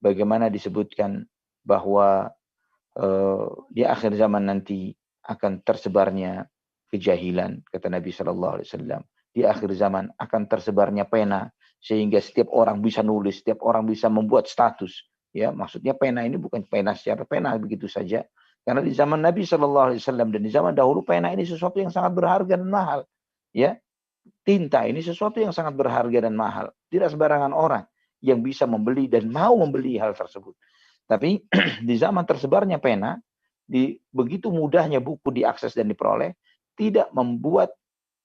Bagaimana disebutkan bahwa di akhir zaman nanti akan tersebarnya kejahilan, kata Nabi Shallallahu Alaihi Wasallam. Di akhir zaman akan tersebarnya pena, sehingga setiap orang bisa nulis, setiap orang bisa membuat status. Ya, maksudnya pena ini bukan pena secara pena begitu saja, karena di zaman Nabi Shallallahu Alaihi Wasallam dan di zaman dahulu pena ini sesuatu yang sangat berharga dan mahal. Ya, tinta ini sesuatu yang sangat berharga dan mahal. Tidak sembarangan orang yang bisa membeli dan mau membeli hal tersebut. Tapi di zaman tersebarnya pena, di begitu mudahnya buku diakses dan diperoleh, tidak membuat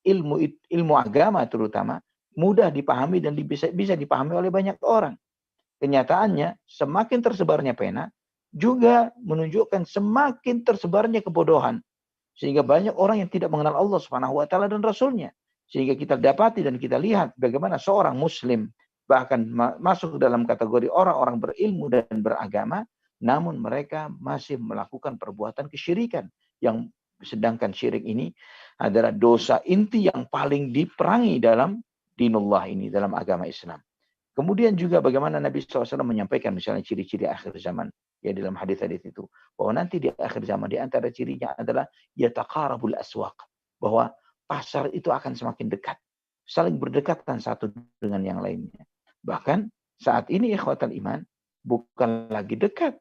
ilmu agama terutama mudah dipahami dan bisa dipahami oleh banyak orang. Kenyataannya, semakin tersebarnya pena, juga menunjukkan semakin tersebarnya kebodohan. Sehingga banyak orang yang tidak mengenal Allah Subhanahu wa taala dan Rasulnya. Sehingga kita dapati dan kita lihat bagaimana seorang muslim bahkan masuk dalam kategori orang-orang berilmu dan beragama, namun mereka masih melakukan perbuatan kesyirikan, yang sedangkan syirik ini adalah dosa inti yang paling diperangi dalam dinullah ini, dalam agama Islam. Kemudian juga bagaimana Nabi SAW menyampaikan misalnya ciri-ciri akhir zaman, ya dalam hadis-hadis itu, bahwa nanti di akhir zaman di antara cirinya adalah yataqarabul aswaq, bahwa pasar itu akan semakin dekat, saling berdekatan satu dengan yang lainnya. Bahkan saat ini ikhwatal iman bukan lagi dekat,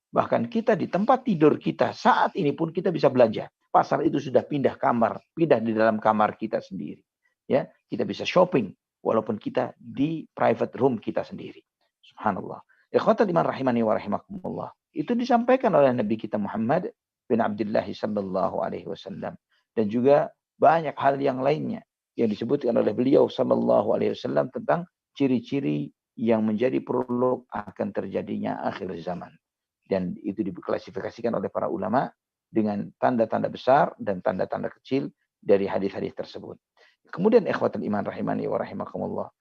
bahkan kita di tempat tidur kita saat ini pun kita bisa belanja. Pasar itu sudah pindah kamar, pindah di dalam kamar kita sendiri. Ya, kita bisa shopping walaupun kita di private room kita sendiri. Subhanallah. Ikhwatal iman rahimani wa rahimakumullah. Itu disampaikan oleh Nabi kita Muhammad bin Abdullah sallallahu alaihi wasallam, dan juga banyak hal yang lainnya yang disebutkan oleh beliau sallallahu alaihi wasallam tentang ciri-ciri yang menjadi prolog akan terjadinya akhir zaman. Dan itu diklasifikasikan oleh para ulama dengan tanda-tanda besar dan tanda-tanda kecil dari hadis-hadis tersebut. Kemudian ikhwatul iman rahimani wa rahimakumullah,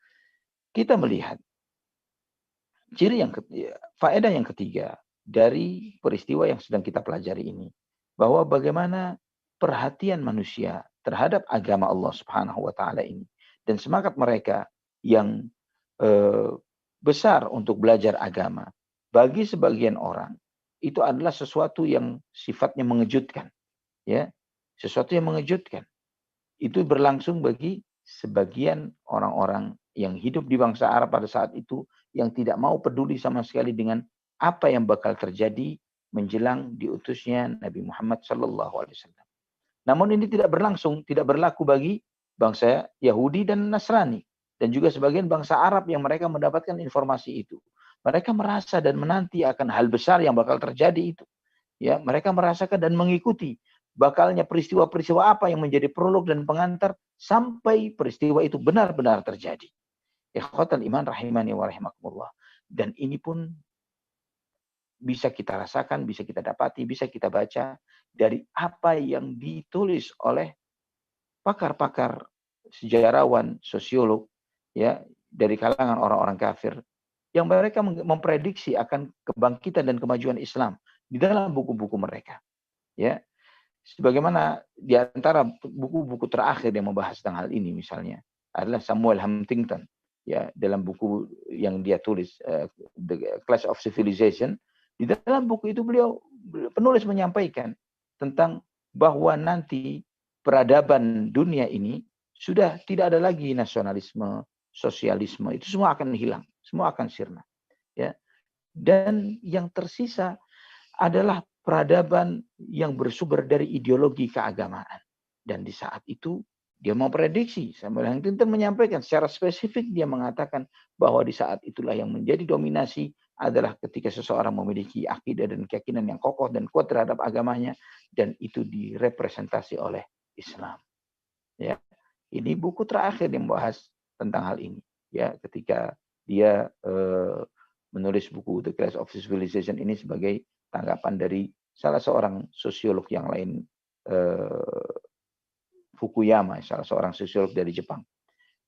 kita melihat ciri yang faedah yang ketiga dari peristiwa yang sedang kita pelajari ini, bahwa bagaimana perhatian manusia terhadap agama Allah Subhanahu wa taala ini dan semangat mereka yang besar untuk belajar agama, bagi sebagian orang itu adalah sesuatu yang sifatnya mengejutkan, ya, sesuatu yang mengejutkan. Itu berlangsung bagi sebagian orang-orang yang hidup di bangsa Arab pada saat itu, yang tidak mau peduli sama sekali dengan apa yang bakal terjadi menjelang diutusnya Nabi Muhammad SAW. Namun ini tidak berlaku bagi bangsa Yahudi dan Nasrani, dan juga sebagian bangsa Arab yang mereka mendapatkan informasi itu. Mereka merasa dan menanti akan hal besar yang bakal terjadi itu. Ya, mereka merasakan dan mengikuti bakalnya peristiwa-peristiwa apa yang menjadi prolog dan pengantar sampai peristiwa itu benar-benar terjadi. Ikhwatal iman rahimani wa rahimakumullah. Dan ini pun bisa kita rasakan, bisa kita dapati, bisa kita baca dari apa yang ditulis oleh pakar-pakar sejarawan, sosiolog, ya, dari kalangan orang-orang kafir, yang mereka memprediksi akan kebangkitan dan kemajuan Islam di dalam buku-buku mereka. Ya, sebagaimana di antara buku-buku terakhir yang membahas tentang hal ini misalnya adalah Samuel Huntington, ya, dalam buku yang dia tulis The Clash of Civilization. Di dalam buku itu penulis menyampaikan tentang bahwa nanti peradaban dunia ini sudah tidak ada lagi nasionalisme, sosialisme, itu semua akan hilang, semua akan sirna, ya. Dan yang tersisa adalah peradaban yang bersumber dari ideologi keagamaan. Dan di saat itu dia memprediksi, Samuel Huntington menyampaikan secara spesifik, dia mengatakan bahwa di saat itulah yang menjadi dominasi adalah ketika seseorang memiliki akidah dan keyakinan yang kokoh dan kuat terhadap agamanya, dan itu direpresentasi oleh Islam. Ya, ini buku terakhir yang membahas tentang hal ini. Ya, ketika dia menulis buku The Clash of Civilization ini sebagai tanggapan dari salah seorang sosiolog yang lain, Fukuyama, salah seorang sosiolog dari Jepang.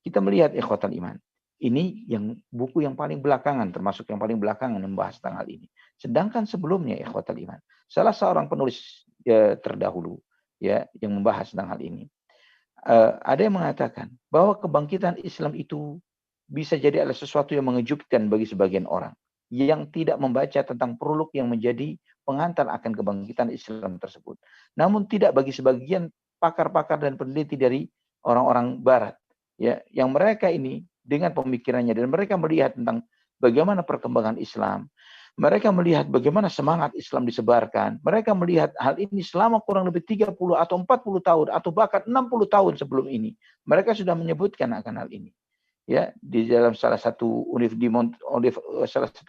Kita melihat ikhwatal iman. Ini yang buku yang paling belakangan, termasuk yang paling belakangan membahas tentang hal ini. Sedangkan sebelumnya ikhwatal iman, salah seorang penulis terdahulu ya yang membahas tentang hal ini. Ada yang mengatakan bahwa kebangkitan Islam itu bisa jadi adalah sesuatu yang mengejutkan bagi sebagian orang yang tidak membaca tentang prolog yang menjadi pengantar akan kebangkitan Islam tersebut. Namun tidak bagi sebagian pakar-pakar dan peneliti dari orang-orang barat, ya, yang mereka ini dengan pemikirannya dan mereka melihat tentang bagaimana perkembangan Islam, mereka melihat bagaimana semangat Islam disebarkan, mereka melihat hal ini selama kurang lebih 30 atau 40 tahun atau bahkan 60 tahun sebelum ini. Mereka sudah menyebutkan akan hal ini. Ya, di dalam salah satu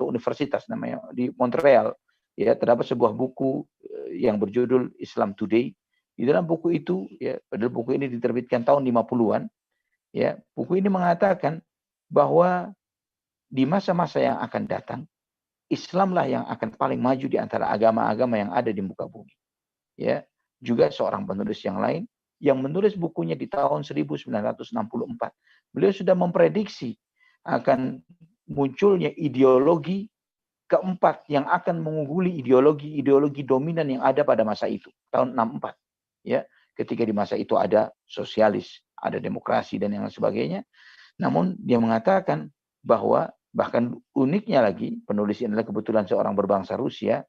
universitas namanya di Montreal, ya, terdapat sebuah buku yang berjudul Islam Today. Di dalam buku itu, ya, padahal buku ini diterbitkan tahun 50-an, ya, buku ini mengatakan bahwa di masa-masa yang akan datang, Islamlah yang akan paling maju di antara agama-agama yang ada di muka bumi. Ya, juga seorang penulis yang lain yang menulis bukunya di tahun 1964. Beliau sudah memprediksi akan munculnya ideologi keempat yang akan mengungguli ideologi dominan yang ada pada masa itu, tahun 64. Ya, ketika di masa itu ada sosialis, ada demokrasi dan yang sebagainya. Namun dia mengatakan bahwa bahkan uniknya lagi, penulis ini adalah kebetulan seorang berbangsa Rusia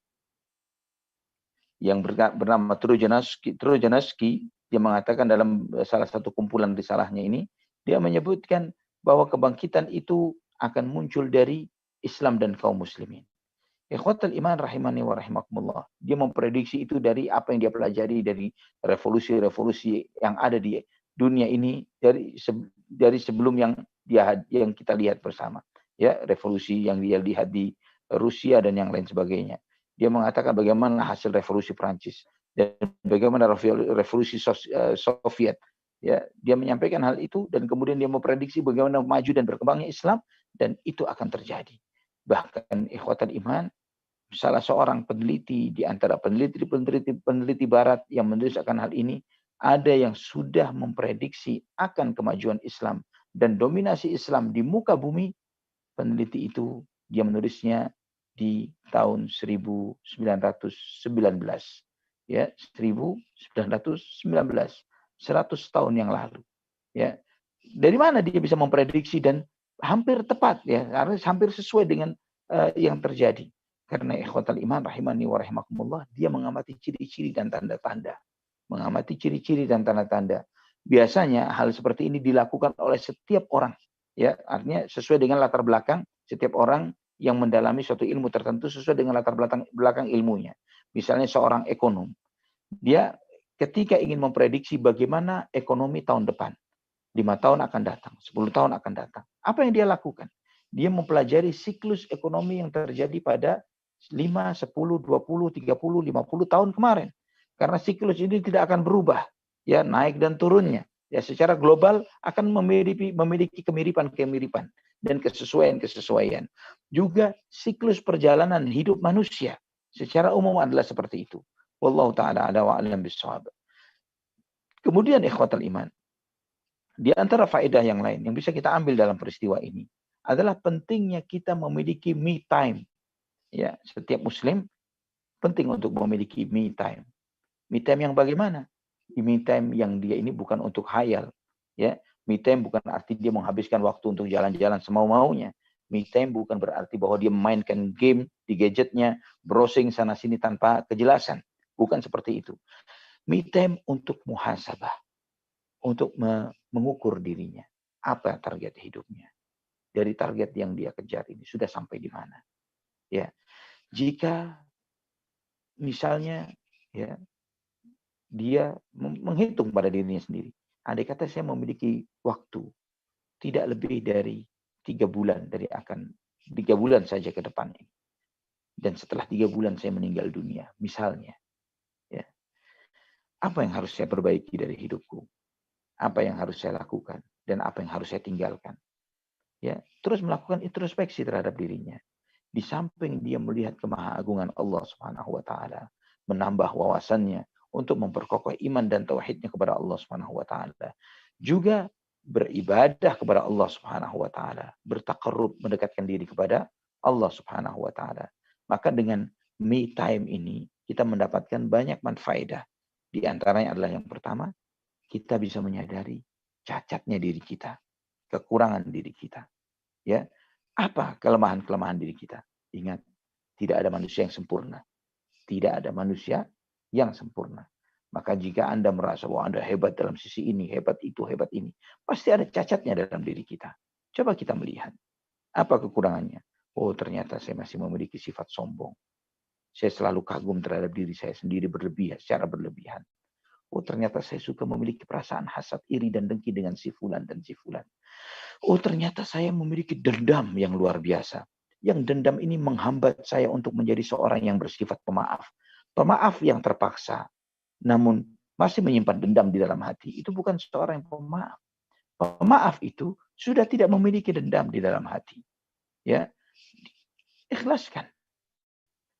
yang bernama Trojanowski, dia mengatakan dalam salah satu kumpulan risalahnya ini, dia menyebutkan bahwa kebangkitan itu akan muncul dari Islam dan kaum muslimin. Ikhwatul iman rahimani wa rahimakumullah. Dia memprediksi itu dari apa yang dia pelajari dari revolusi-revolusi yang ada di dunia ini dari sebelum yang kita lihat bersama. Ya, revolusi yang dia lihat di Rusia dan yang lain sebagainya. Dia mengatakan bagaimana hasil revolusi Prancis dan bagaimana revolusi Soviet. Ya, dia menyampaikan hal itu dan kemudian dia memprediksi bagaimana maju dan berkembangnya Islam dan itu akan terjadi. Bahkan ikhwatul iman, salah seorang peneliti di antara peneliti barat yang menulis akan hal ini, ada yang sudah memprediksi akan kemajuan Islam dan dominasi Islam di muka bumi. Peneliti itu dia menulisnya di tahun 1919, ya, 1919, 100 tahun yang lalu, ya. Dari mana dia bisa memprediksi dan hampir tepat, ya, karena hampir sesuai dengan yang terjadi. Karena ikhwatal iman rahimani wa rahimakumullah, dia mengamati ciri-ciri dan tanda-tanda. Mengamati ciri-ciri dan tanda-tanda. Biasanya hal seperti ini dilakukan oleh setiap orang. Ya, artinya sesuai dengan latar belakang setiap orang yang mendalami suatu ilmu tertentu sesuai dengan latar belakang ilmunya. Misalnya seorang ekonom, dia ketika ingin memprediksi bagaimana ekonomi tahun depan, 5 tahun akan datang, 10 tahun akan datang. Apa yang dia lakukan? Dia mempelajari siklus ekonomi yang terjadi pada 5, 10, 20, 30, 50 tahun kemarin. Karena siklus ini tidak akan berubah, ya, naik dan turunnya. Ya, secara global akan memiliki kemiripan-kemiripan dan kesesuaian-kesesuaian. Juga siklus perjalanan hidup manusia secara umum adalah seperti itu. Wallahu taala ala wa alam bisawab. Kemudian ikhwatal iman, di antara faedah yang lain yang bisa kita ambil dalam peristiwa ini adalah pentingnya kita memiliki me time. Ya, setiap muslim penting untuk memiliki me time. Me time yang bagaimana? Me time yang dia ini bukan untuk hayal. Ya, me time bukan arti dia menghabiskan waktu untuk jalan-jalan semau-maunya. Me time bukan berarti bahwa dia memainkan game di gadgetnya, browsing sana sini tanpa kejelasan. Bukan seperti itu. Me time untuk muhasabah, untuk mengukur dirinya. Apa target hidupnya? Dari target yang dia kejar ini sudah sampai di mana? Ya, jika misalnya, ya, dia menghitung pada dirinya sendiri. Andai kata saya memiliki waktu tidak lebih dari 3 bulan saja ke depan ini. Dan setelah 3 bulan saya meninggal dunia, misalnya, ya, apa yang harus saya perbaiki dari hidupku? Apa yang harus saya lakukan? Dan apa yang harus saya tinggalkan? Ya, terus melakukan introspeksi terhadap dirinya. Di samping dia melihat kemahaagungan Allah Subhanahu wa taala, menambah wawasannya untuk memperkokoh iman dan tauhidnya kepada Allah Subhanahu wa taala. Juga beribadah kepada Allah Subhanahu wa taala, bertaqarrub, mendekatkan diri kepada Allah Subhanahu wa taala. Maka dengan me time ini kita mendapatkan banyak manfaedah. Di antaranya adalah yang pertama, kita bisa menyadari cacatnya diri kita, kekurangan diri kita. Ya, apa kelemahan-kelemahan diri kita? Ingat, tidak ada manusia yang sempurna. Tidak ada manusia yang sempurna. Maka jika Anda merasa bahwa Anda hebat dalam sisi ini, hebat itu, hebat ini, pasti ada cacatnya dalam diri kita. Coba kita melihat. Apa kekurangannya? Oh, ternyata saya masih memiliki sifat sombong. Saya selalu kagum terhadap diri saya sendiri secara berlebihan. Oh, ternyata saya suka memiliki perasaan hasad, iri, dan dengki dengan si fulan dan si fulan. Oh, ternyata saya memiliki dendam yang luar biasa. Yang dendam ini menghambat saya untuk menjadi seorang yang bersifat pemaaf. Pemaaf yang terpaksa, namun masih menyimpan dendam di dalam hati. Itu bukan seorang yang pemaaf. Pemaaf itu sudah tidak memiliki dendam di dalam hati. Ya, ikhlaskan.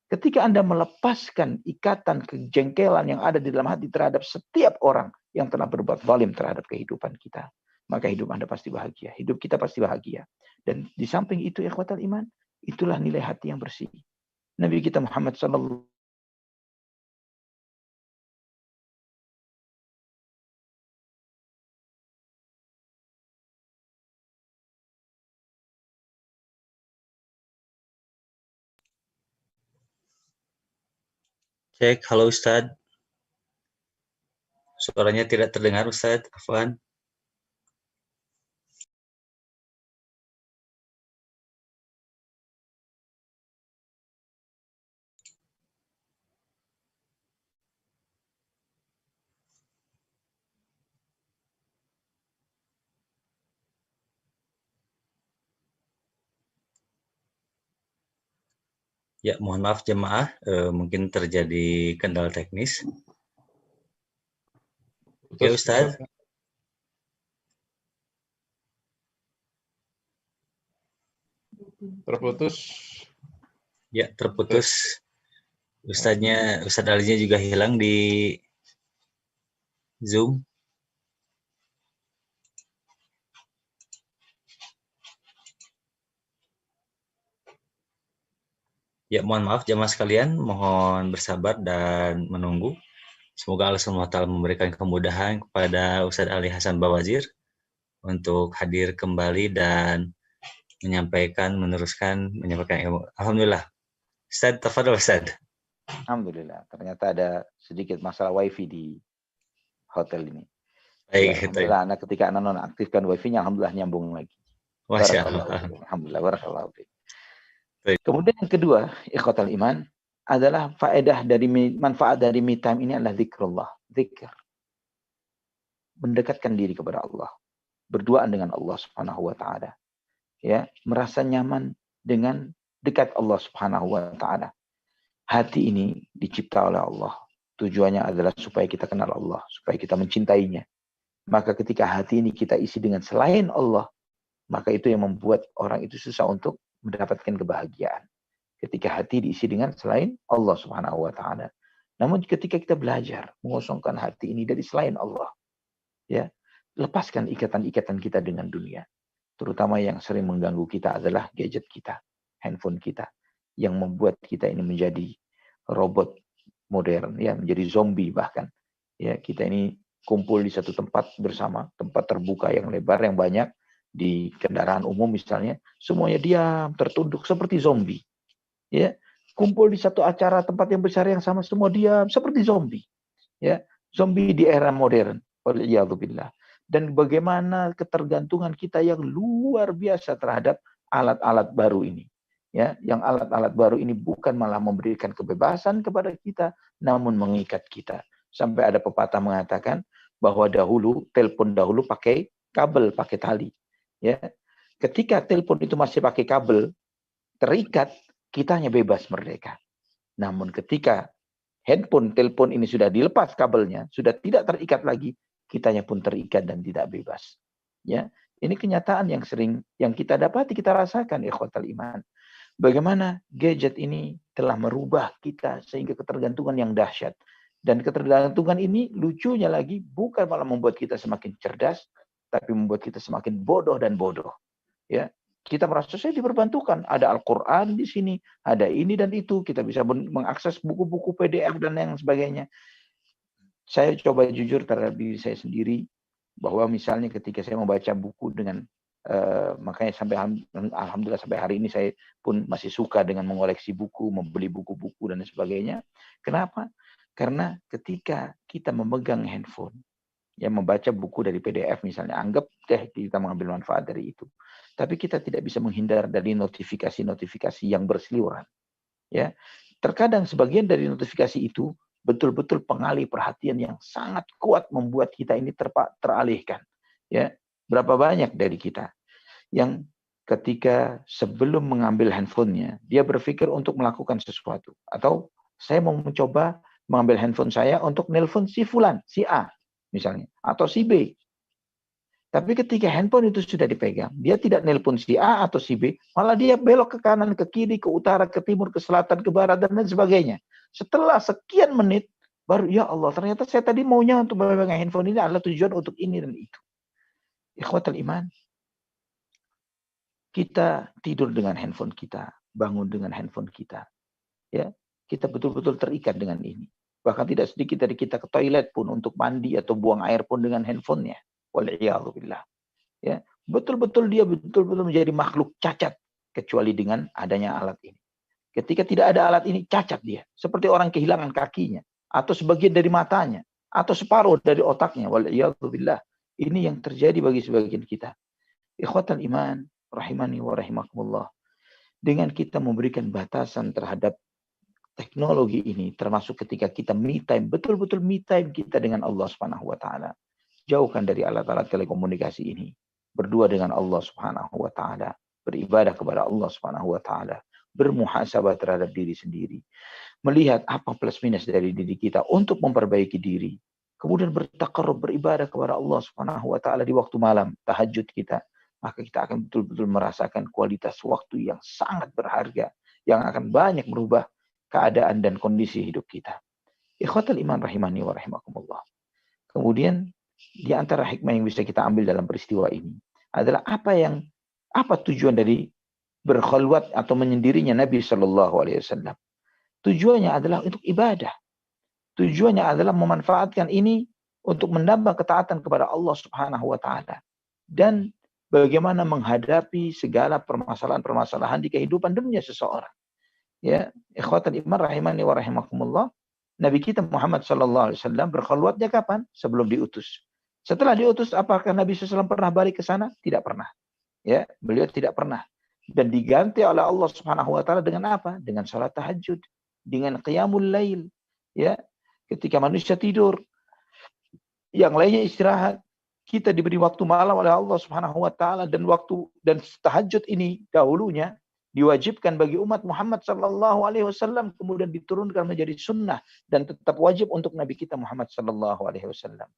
Ketika Anda melepaskan ikatan kejengkelan yang ada di dalam hati terhadap setiap orang yang telah berbuat zalim terhadap kehidupan kita, maka hidup Anda pasti bahagia. Hidup kita pasti bahagia. Dan di samping itu, ikhwatal iman, itulah nilai hati yang bersih. Nabi kita Muhammad sallallahu Cek, halo Ustadz. Suaranya tidak terdengar Ustadz, Afwan. Ya, mohon maaf jemaah, mungkin terjadi kendala teknis. Oke, Ustadz. Terputus. Ya, terputus. Ustadz Alinya juga hilang di Zoom. Ya, mohon maaf jemaah sekalian, mohon bersabar dan menunggu. Semoga Allah SWT memberikan kemudahan kepada Ustadz Ali Hasan Bawazir untuk hadir kembali dan menyampaikan ilmu. Alhamdulillah. Ustadz, tafadhol Ustadz. Alhamdulillah, ternyata ada sedikit masalah wifi di hotel ini. Baik, Ya, alhamdulillah, ketika anak nonaktifkan wifi-nya, alhamdulillah nyambung lagi. Masya Allah. Alhamdulillah, barakallahu fiik. Kemudian yang kedua, ikhwatal iman, adalah manfaat dari me time ini adalah zikrullah, zikr. Mendekatkan diri kepada Allah, berduaan dengan Allah Subhanahu wa taala. Ya, merasa nyaman dengan dekat Allah Subhanahu wa taala. Hati ini dicipta oleh Allah. Tujuannya adalah supaya kita kenal Allah, supaya kita mencintainya. Maka ketika hati ini kita isi dengan selain Allah, maka itu yang membuat orang itu susah untuk mendapatkan kebahagiaan. Ketika hati diisi dengan selain Allah Subhanahu wa taala. Namun ketika kita belajar mengosongkan hati ini dari selain Allah, ya, lepaskan ikatan-ikatan kita dengan dunia. Terutama yang sering mengganggu kita adalah gadget kita, handphone kita, yang membuat kita ini menjadi robot modern, ya, menjadi zombie bahkan. Ya, kita ini kumpul di satu tempat bersama, tempat terbuka yang lebar yang banyak, di kendaraan umum misalnya, semuanya diam, tertunduk seperti zombie. Ya, kumpul di satu acara tempat yang besar yang sama, semua diam seperti zombie. Ya, zombie di era modern. Waliyadzubillah. Dan bagaimana ketergantungan kita yang luar biasa terhadap alat-alat baru ini. Ya, yang alat-alat baru ini bukan malah memberikan kebebasan kepada kita, namun mengikat kita. Sampai ada pepatah mengatakan bahwa telepon dahulu pakai kabel, pakai tali. Ya, ketika telepon itu masih pakai kabel, terikat, kita hanya bebas merdeka. Namun ketika telepon ini sudah dilepas kabelnya, sudah tidak terikat lagi, kitanya pun terikat dan tidak bebas. Ya, ini kenyataan yang kita dapati, kita rasakan, ikhwatal iman. Bagaimana gadget ini telah merubah kita sehingga ketergantungan yang dahsyat. Dan ketergantungan ini lucunya lagi bukan malah membuat kita semakin cerdas, tapi membuat kita semakin bodoh dan bodoh. Ya, kita merasa saya diperbantukan. Ada Al-Quran di sini, ada ini dan itu. Kita bisa mengakses buku-buku PDF dan yang sebagainya. Saya coba jujur terhadap diri saya sendiri, bahwa misalnya ketika saya membaca buku dengan makanya sampai alhamdulillah sampai hari ini saya pun masih suka dengan mengoleksi buku, membeli buku-buku dan sebagainya. Kenapa? Karena ketika kita memegang handphone, ya membaca buku dari PDF misalnya, anggap deh kita mengambil manfaat dari itu. Tapi kita tidak bisa menghindar dari notifikasi-notifikasi yang berseliweran. Ya, terkadang sebagian dari notifikasi itu betul-betul pengalih perhatian yang sangat kuat membuat kita ini teralihkan. Ya, berapa banyak dari kita yang ketika sebelum mengambil handphonenya, dia berpikir untuk melakukan sesuatu. Atau saya mau mencoba mengambil handphone saya untuk nelpon si Fulan, si A misalnya, atau si B. Tapi ketika handphone itu sudah dipegang, dia tidak nelpon si A atau si B, malah dia belok ke kanan, ke kiri, ke utara, ke timur, ke selatan, ke barat, dan lain sebagainya. Setelah sekian menit, baru ya Allah, ternyata saya tadi maunya untuk memegang handphone ini adalah tujuan untuk ini dan itu. Ikhwatal iman, kita tidur dengan handphone kita, bangun dengan handphone kita. Ya, kita betul-betul terikat dengan ini. Bahkan tidak sedikit dari kita ke toilet pun untuk mandi atau buang air pun dengan handphonenya. Wal'iyadzubillah. Ya, betul-betul dia betul-betul menjadi makhluk cacat kecuali dengan adanya alat ini. Ketika tidak ada alat ini, cacat dia. Seperti orang kehilangan kakinya, atau sebagian dari matanya, atau separuh dari otaknya. Wal'iyadzubillah. Ini yang terjadi bagi sebagian kita. Ikhwatal iman, rahimani wa rahimakumullah. Dengan kita memberikan batasan terhadap teknologi ini, termasuk ketika kita me time, betul-betul me time kita dengan Allah Subhanahu wa taala. Jauhkan dari alat-alat telekomunikasi ini. Berdua dengan Allah Subhanahu wa taala, beribadah kepada Allah Subhanahu wa taala, bermuhasabah terhadap diri sendiri. Melihat apa plus minus dari diri kita untuk memperbaiki diri. Kemudian bertakarrub, beribadah kepada Allah Subhanahu wa taala di waktu malam, tahajud kita. Maka kita akan betul-betul merasakan kualitas waktu yang sangat berharga, yang akan banyak merubah keadaan dan kondisi hidup kita. Ikhwatal iman rahimani wa rahimakumullah. Kemudian di antara hikmah yang bisa kita ambil dalam peristiwa ini adalah apa tujuan dari berkhulwat atau menyendirinya Nabi Shallallahu Alaihi Wasallam. Tujuannya adalah untuk ibadah. Tujuannya adalah memanfaatkan ini untuk menambah ketaatan kepada Allah Subhanahu Wa Taala dan bagaimana menghadapi segala permasalahan-permasalahan di kehidupan dunia seseorang. Ya, ikhwatan iman rahimani wa rahimakumullah. Nabi kita Muhammad sallallahu alaihi wasallam berkhulwatnya kapan? Sebelum diutus. Setelah diutus, apakah Nabi SAW pernah balik ke sana? Tidak pernah. Ya, beliau tidak pernah. Dan diganti oleh Allah Subhanahu wa taala dengan apa? Dengan salat tahajud, dengan qiyamul lail. Ya, ketika manusia tidur, yang lainnya istirahat, kita diberi waktu malam oleh Allah Subhanahu wa taala, dan tahajud ini dahulunya diwajibkan bagi umat Muhammad sallallahu alaihi wasallam, kemudian diturunkan menjadi sunnah dan tetap wajib untuk Nabi kita Muhammad sallallahu alaihi wasallam.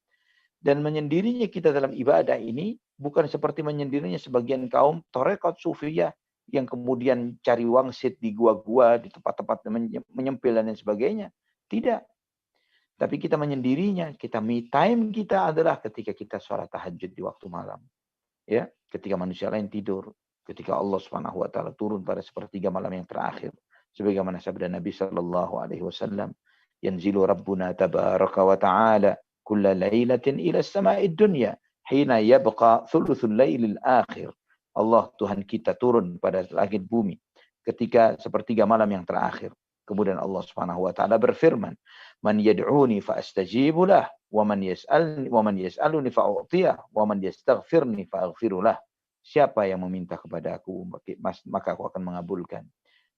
Dan menyendirinya kita dalam ibadah ini bukan seperti menyendirinya sebagian kaum tarekat sufiyah yang kemudian cari wangsit di gua-gua, di tempat-tempat menyempil dan sebagainya. Tidak. Tapi kita menyendirinya, kita me time kita adalah ketika kita sholat tahajud di waktu malam. Ya, ketika manusia lain tidur, ketika Allah Subhanahu wa taala turun pada sepertiga malam yang terakhir. Sebagaimana sabda Nabi sallallahu alaihi wasallam, "Yanzilu Rabbuna tabaraka wa ta'ala kulla lailatin ila as-sama'id dunya hina yabqa thuluthul lailil akhir." Allah Tuhan kita turun pada langit bumi ketika sepertiga malam yang terakhir. Kemudian Allah Subhanahu wa taala berfirman, "Man yad'uni fa astajibu lah, wa man yas'aluni fa u'tiyah, wa man yastaghfirni fa aghfiru lah." Siapa yang meminta kepada aku, maka aku akan mengabulkan.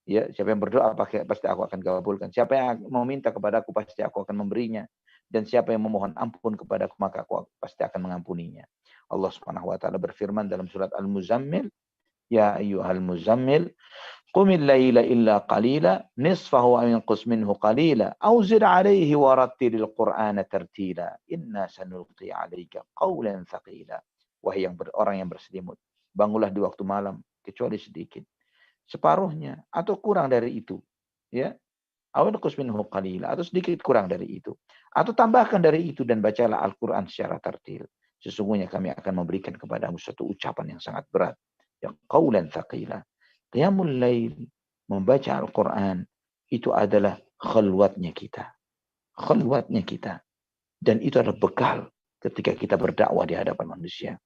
Ya, siapa yang berdoa pasti aku akan kabulkan. Siapa yang meminta kepada aku, pasti aku akan memberinya. Dan siapa yang memohon ampun kepadaku, maka aku pasti akan mengampuninya. Allah Subhanahu wa taala berfirman dalam surat Al-Muzammil, ya ayyuhal muzammil qumil laila illa qalila nisfahu aw inqus minhu qalila aw zid alayhi wa rattilil qur'ana tartila inna sanulqi 'alaika qawlan thaqila. Wahai orang yang berselimut, bangunlah di waktu malam kecuali sedikit, separuhnya atau kurang dari itu, ya. Aw inqus minhu qalila, atau sedikit kurang dari itu, atau tambahkan dari itu, dan bacalah Al-Qur'an secara tartil. Sesungguhnya kami akan memberikan kepadamu suatu ucapan yang sangat berat, yang qawlan thaqila. Qiyamul lail, membaca Al-Quran, itu adalah khalwatnya kita. Khalwatnya kita. Dan itu adalah bekal ketika kita berdakwah di hadapan manusia.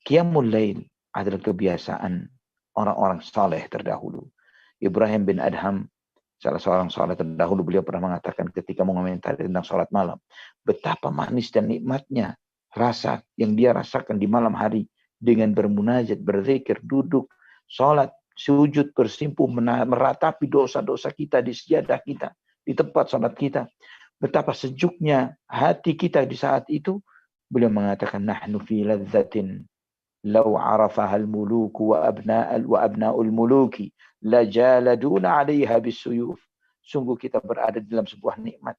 Qiyamul lail adalah kebiasaan orang-orang saleh terdahulu. Ibrahim bin Adham, salah seorang saleh terdahulu, beliau pernah mengatakan ketika mengomentari tentang sholat malam, betapa manis dan nikmatnya rasa yang dia rasakan di malam hari dengan bermunajat, berzikir, duduk, sholat, sujud, bersimpuh, meratapi dosa-dosa kita di sejadah kita, di tempat sholat kita. Betapa sejuknya hati kita di saat itu. Beliau mengatakan, nahnu fi ladzatin law arafahal muluku wa abna'ul muluki lajaladuna 'alaiha bisuyuf. Sungguh kita berada dalam sebuah nikmat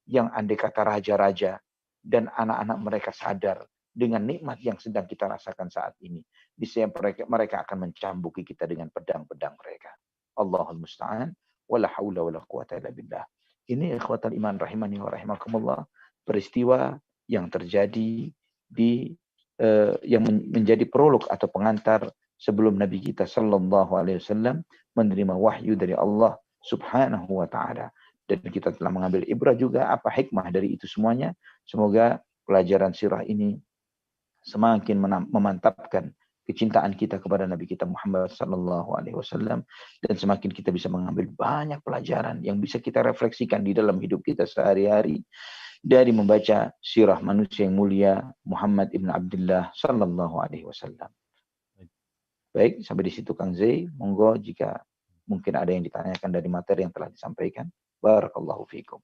yang andai kata raja-raja dan anak-anak mereka sadar dengan nikmat yang sedang kita rasakan saat ini, niscaya mereka akan mencambuki kita dengan pedang-pedang mereka. Allahul musta'an, wala haula wala quwata illa billah. Ini ikhwatal iman rahimani wa rahimakumullah, peristiwa yang terjadi yang menjadi prolog atau pengantar sebelum Nabi kita sallallahu alaihi wasallam menerima wahyu dari Allah Subhanahu wa taala. Dan kita telah mengambil ibrah juga apa hikmah dari itu semuanya. Semoga pelajaran sirah ini semakin memantapkan kecintaan kita kepada Nabi kita Muhammad sallallahu alaihi wasallam, dan semakin kita bisa mengambil banyak pelajaran yang bisa kita refleksikan di dalam hidup kita sehari-hari dari membaca sirah manusia yang mulia Muhammad ibn Abdullah sallallahu alaihi wasallam. Baik, sampai di situ Kang Zai. Monggo jika mungkin ada yang ditanyakan dari materi yang telah disampaikan. Barakallahu fiikum.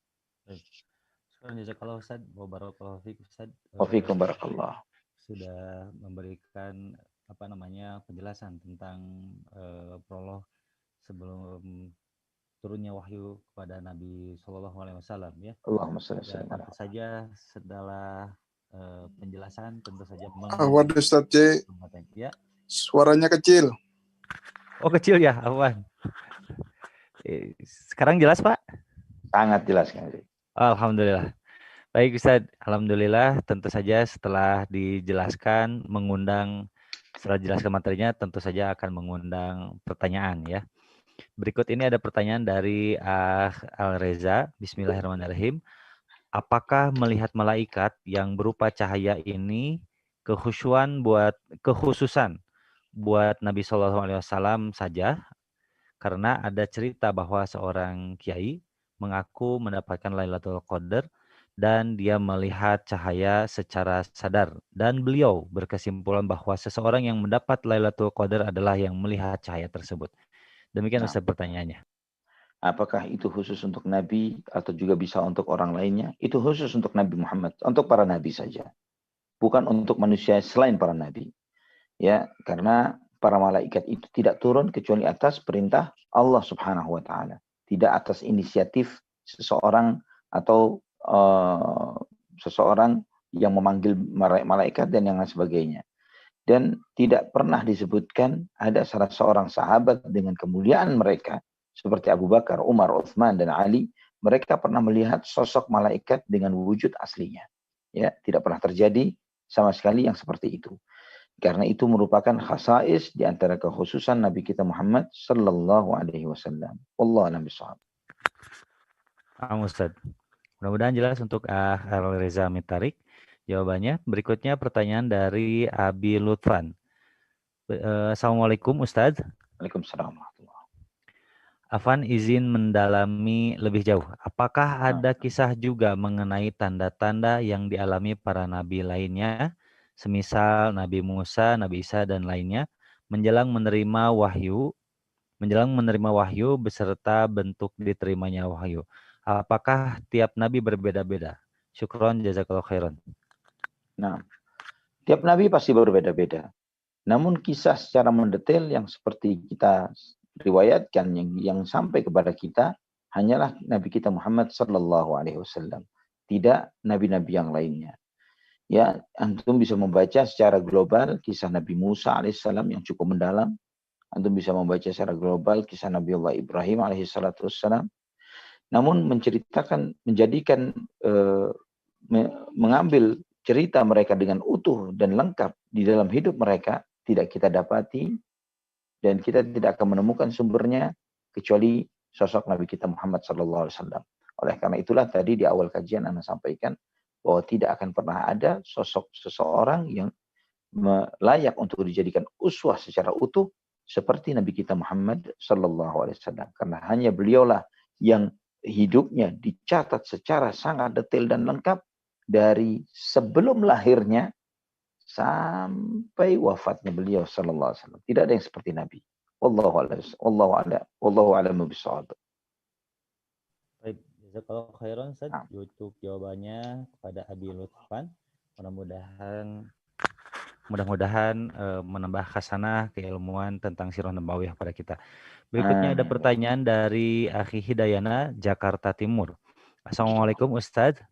Jazakallahu Ustaz, wa barakallahu fiikum Ustaz. Wa fiikum barakallah. Sudah memberikan penjelasan tentang prolog sebelum turunnya wahyu kepada Nabi Shallallahu Alaihi Wasallam, ya. Allahumma shalli Dan tentu saja setelah penjelasan tentu saja Waduh Ustaz C, ya. Suaranya kecil. Oh kecil ya, Afwan. Sekarang jelas Pak? Sangat jelas Kang Zai. Alhamdulillah. Baik Ustaz, alhamdulillah. Tentu saja setelah dijelaskan, setelah dijelaskan materinya, tentu saja akan mengundang pertanyaan, ya. Berikut ini ada pertanyaan dari Al-Reza. Bismillahirrahmanirrahim. Apakah melihat malaikat yang berupa cahaya ini kekhususan buat Nabi Shallallahu Alaihi Wasallam saja? Karena ada cerita bahwa seorang kiai mengaku mendapatkan Lailatul Qadar dan dia melihat cahaya secara sadar, dan beliau berkesimpulan bahwa seseorang yang mendapat Lailatul Qadar adalah yang melihat cahaya tersebut. Demikian Ustaz pertanyaannya. Apakah itu khusus untuk Nabi atau juga bisa untuk orang lainnya? Itu khusus untuk Nabi Muhammad, untuk para Nabi saja. Bukan untuk manusia selain para Nabi. Ya, karena para malaikat itu tidak turun kecuali atas perintah Allah Subhanahu wa taala. Tidak atas inisiatif seseorang atau seseorang yang memanggil malaikat dan yang lain sebagainya. Dan tidak pernah disebutkan ada salah seorang sahabat dengan kemuliaan mereka seperti Abu Bakar, Umar, Uthman, dan Ali, mereka pernah melihat sosok malaikat dengan wujud aslinya. Ya, tidak pernah terjadi sama sekali yang seperti itu. Karena itu merupakan khasais di antara kekhususan Nabi kita Muhammad sallallahu alaihi wasallam. Wallahu a'lam bishawab. Ustaz. Mudah-mudahan jelas untuk Al-Reza Mitarik jawabannya. Berikutnya pertanyaan dari Abi Lutfan. Assalamualaikum Ustaz. Waalaikumsalam. Afan izin mendalami lebih jauh. Apakah ada kisah juga mengenai tanda-tanda yang dialami para nabi lainnya, semisal Nabi Musa, Nabi Isa, dan lainnya, menjelang menerima wahyu beserta bentuk diterimanya wahyu? Apakah tiap nabi berbeda-beda? Syukron, jazakallahu khairan. Nah, tiap nabi pasti berbeda-beda. Namun kisah secara mendetail yang seperti kita riwayatkan yang sampai kepada kita hanyalah Nabi kita Muhammad sallallahu alaihi wasallam, tidak nabi-nabi yang lainnya. Ya, antum bisa membaca secara global kisah Nabi Musa alaihissalam yang cukup mendalam. Antum bisa membaca secara global kisah Nabi Allah Ibrahim alaihissalam. Namun menjadikan mengambil cerita mereka dengan utuh dan lengkap di dalam hidup mereka tidak kita dapati, dan kita tidak akan menemukan sumbernya kecuali sosok Nabi kita Muhammad sallallahu alaihi wasallam. Oleh karena itulah tadi di awal kajian Anda sampaikan bahwa tidak akan pernah ada sosok seseorang yang layak untuk dijadikan uswah secara utuh seperti Nabi kita Muhammad sallallahu alaihi wasallam, karena hanya beliaulah yang hidupnya dicatat secara sangat detail dan lengkap dari sebelum lahirnya sampai wafatnya beliau sallallahu alaihi wasallam. Tidak ada yang seperti Nabi. Wallahu a'lam bishawab. Baik, jazakallahu khairan Ustaz untuk jawabannya kepada Abi Lutfan. Mudah-mudahan menambah khasanah keilmuan tentang sirah nabawiyah pada kita. Berikutnya ada pertanyaan dari Akhi Hidayana, Jakarta Timur. Assalamualaikum Ustaz.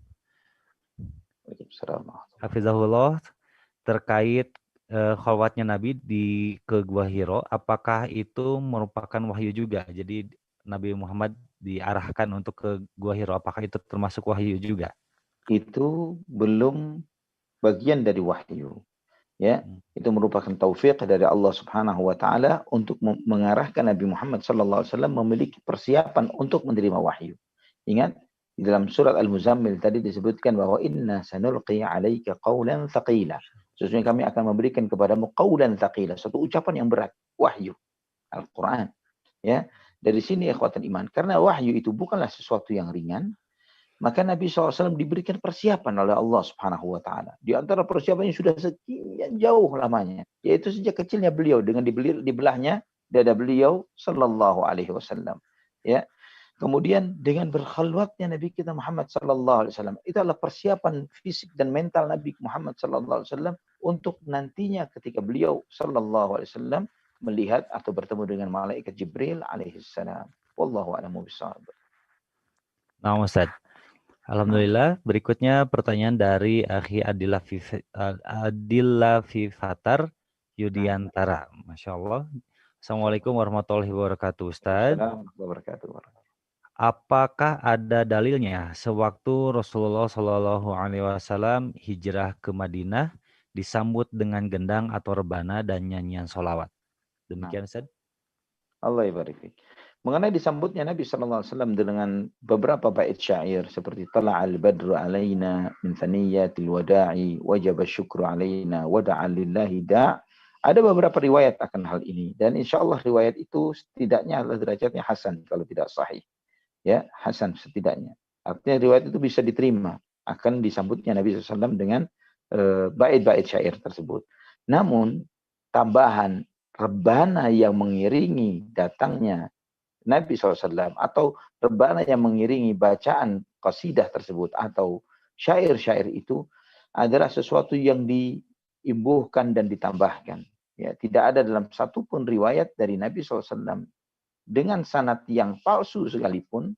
Waalaikumsalam. Hafizahullah, terkait khalwatnya Nabi ke Gua Hiro, apakah itu merupakan wahyu juga? Jadi Nabi Muhammad diarahkan untuk ke Gua Hiro, apakah itu termasuk wahyu juga? Itu belum bagian dari wahyu. Ya, itu merupakan taufik dari Allah Subhanahu wa taala untuk mengarahkan Nabi Muhammad sallallahu alaihi wasallam memiliki persiapan untuk menerima wahyu. Ingat, di dalam surat Al-Muzammil tadi disebutkan bahwa inna sanulqi 'alaika qawlan thaqila. Sesungguhnya kami akan memberikan kepadamu qawlan thaqila, satu ucapan yang berat, wahyu, Al-Qur'an. Ya, dari sini ikhwatul iman, karena wahyu itu bukanlah sesuatu yang ringan, maka Nabi SAW diberikan persiapan oleh Allah Subhanahu wa taala. Di antara persiapannya sudah sekian jauh lamanya, yaitu sejak kecilnya beliau dengan dibelahnya dada beliau sallallahu alaihi wasallam. Ya. Kemudian dengan berkhalwatnya Nabi kita Muhammad sallallahu alaihi wasallam, itu adalah persiapan fisik dan mental Nabi Muhammad sallallahu alaihi wasallam untuk nantinya ketika beliau sallallahu alaihi wasallam melihat atau bertemu dengan malaikat Jibril alaihi salam. Wallahu a'lamu bishawab. Nah, Ustaz. Alhamdulillah, berikutnya pertanyaan dari Akhi Adila Fifatar Yudiantara. Masya Allah. Assalamualaikum warahmatullahi wabarakatuh, Ustaz. Assalamualaikum. Apakah ada dalilnya sewaktu Rasulullah Shallallahu Alaihi Wasallam hijrah ke Madinah disambut dengan gendang atau rebana dan nyanyian solawat? Demikian, Ustaz. Allah yabarik fik. Mengenai disambutnya Nabi sallallahu alaihi wasallam dengan beberapa bait syair seperti tala'al badru alaina min thaniyatil wada'i wajaba syukru alaina wada'a lillahi da'. Ada beberapa riwayat akan hal ini, dan insyaallah riwayat itu setidaknya adalah derajatnya hasan kalau tidak sahih. Ya, hasan setidaknya. Artinya riwayat itu bisa diterima akan disambutnya Nabi sallallahu alaihi wasallam dengan bait-bait syair tersebut. Namun tambahan rebana yang mengiringi datangnya Nabi SAW atau rebana yang mengiringi bacaan qasidah tersebut atau syair-syair itu adalah sesuatu yang diimbuhkan dan ditambahkan. Ya, tidak ada dalam satupun riwayat dari Nabi SAW dengan sanad yang palsu sekalipun,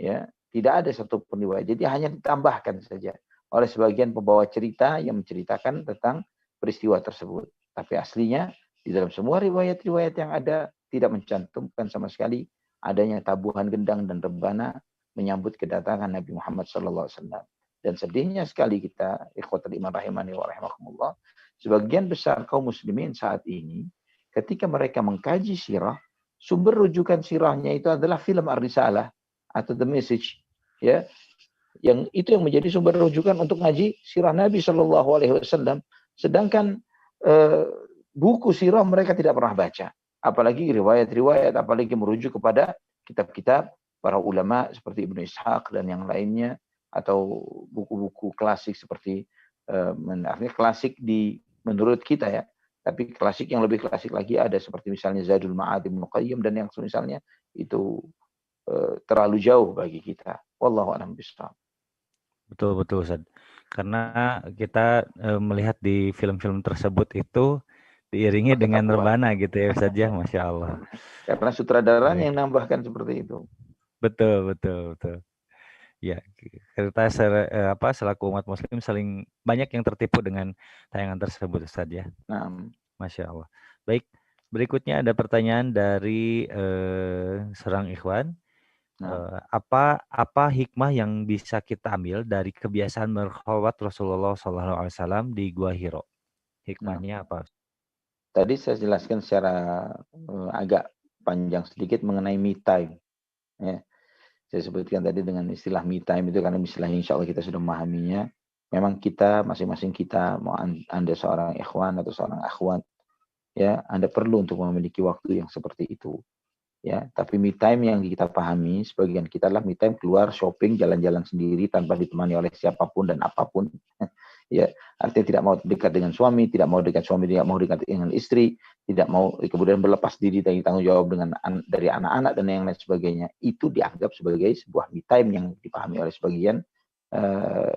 ya, tidak ada satupun riwayat. Jadi hanya ditambahkan saja oleh sebagian pembawa cerita yang menceritakan tentang peristiwa tersebut. Tapi aslinya di dalam semua riwayat-riwayat yang ada tidak mencantumkan sama sekali adanya tabuhan gendang dan rebana menyambut kedatangan Nabi Muhammad SAW. Dan sedihnya sekali kita, ikhwatul iman rahimani wa rahimakumullah, sebagian besar kaum muslimin saat ini, ketika mereka mengkaji sirah, sumber rujukan sirahnya itu adalah film Ar-Risalah atau The Message, ya, yang itu yang menjadi sumber rujukan untuk ngaji sirah Nabi SAW. Sedangkan buku sirah mereka tidak pernah baca. Apalagi riwayat-riwayat, apalagi merujuk kepada kitab-kitab para ulama seperti Ibnu Ishaq dan yang lainnya, atau buku-buku klasik seperti klasik menurut kita ya, tapi klasik yang lebih klasik lagi ada seperti misalnya Zadul Ma'ad Ibnu Qayyim dan yang misalnya itu terlalu jauh bagi kita. Wallahu a'lam bishawab. Betul betul Ustaz. Karena kita melihat di film-film tersebut itu diiringi Pakai dengan tabuhan. rebana gitu ya Ustaz ya, Masya Allah. Karena sutradaranya Baik. yang nambahkan seperti itu. Betul betul betul. Ya, kita selaku umat Muslim saling banyak yang tertipu dengan tayangan tersebut Ustaz ya. Nah, Masya Allah. Baik, berikutnya ada pertanyaan dari seorang ikhwan. nah, Apa hikmah yang bisa kita ambil dari kebiasaan berkholwat Rasulullah SAW di Gua Hiro? nah. Hikmahnya apa? Tadi saya jelaskan secara agak panjang sedikit mengenai me time. Ya. Saya sebutkan tadi dengan istilah me time itu karena istilah insya Allah kita sudah memahaminya. Memang kita, masing-masing kita, mau Anda seorang ikhwan atau seorang akhwat, ya, Anda perlu untuk memiliki waktu yang seperti itu. Ya, tapi me time yang kita pahami sebagian kita adalah me time keluar shopping, jalan-jalan sendiri tanpa ditemani oleh siapapun dan apapun. Ya, artinya tidak mau dekat dengan suami, tidak mau dekat suami, tidak mau dekat dengan istri, tidak mau kemudian berlepas diri dari tanggung jawab dari anak-anak dan yang lain sebagainya. Itu dianggap sebagai sebuah me time yang dipahami oleh sebagian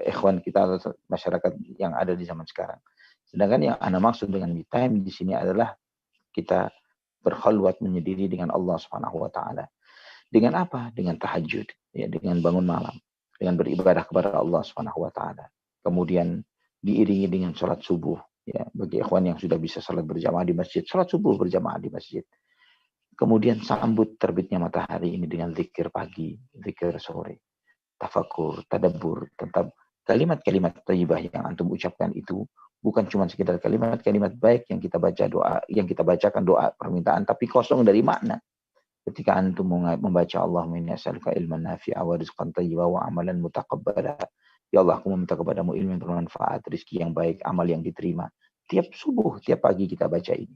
ikhwan kita atau masyarakat yang ada di zaman sekarang. Sedangkan yang Anda maksud dengan me time di sini adalah kita berkhalwat menyendiri dengan Allah Subhanahu wa taala. Dengan apa? Dengan tahajud, ya, dengan bangun malam, dengan beribadah kepada Allah Subhanahu wa taala. Kemudian diiringi dengan salat subuh, ya, bagi ikhwan yang sudah bisa salat berjamaah di masjid, salat subuh berjamaah di masjid. Kemudian sambut terbitnya matahari ini dengan zikir pagi, zikir sore, tafakur, tadabbur tentang kalimat-kalimat thayyibah yang antum ucapkan itu bukan cuma sekedar kalimat-kalimat baik yang kita baca doa, yang kita bacakan doa permintaan, tapi kosong dari makna. Ketika antum membaca Allahumma inni as'aluka ilman nafi'a wa rizqan thayyiba wa amalan mutaqabbala. Ya Allah, aku meminta kepadamu ilmu yang bermanfaat, rezeki yang baik, amal yang diterima. Tiap subuh, tiap pagi kita baca ini.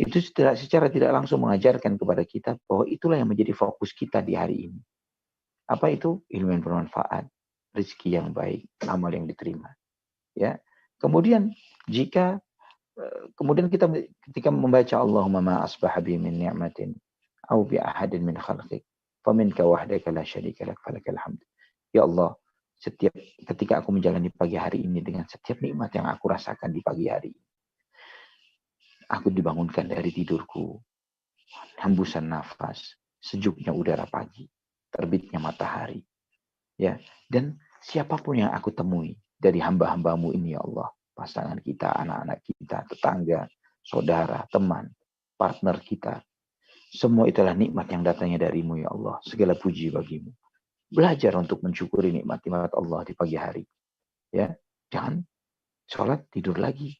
Itu secara tidak langsung mengajarkan kepada kita bahwa itulah yang menjadi fokus kita di hari ini. Apa itu? Ilmu yang bermanfaat, rezeki yang baik, amal yang diterima. Ya. Kemudian kemudian kita ketika membaca Allahumma ma asbaha bi min ni'matin au bi ahadin min khalqik faminka wahdaka la syarika lak falakal hamd. Ya Allah, setiap ketika aku menjalani pagi hari ini dengan setiap nikmat yang aku rasakan di pagi hari, aku dibangunkan dari tidurku, hembusan nafas, sejuknya udara pagi, terbitnya matahari, ya, dan siapapun yang aku temui dari hamba-hambamu ini ya Allah, pasangan kita, anak-anak kita, tetangga, saudara, teman, partner kita, semua itulah nikmat yang datangnya darimu ya Allah, segala puji bagimu. Belajar untuk mensyukuri nikmat-nikmat Allah di pagi hari, ya, jangan sholat tidur lagi,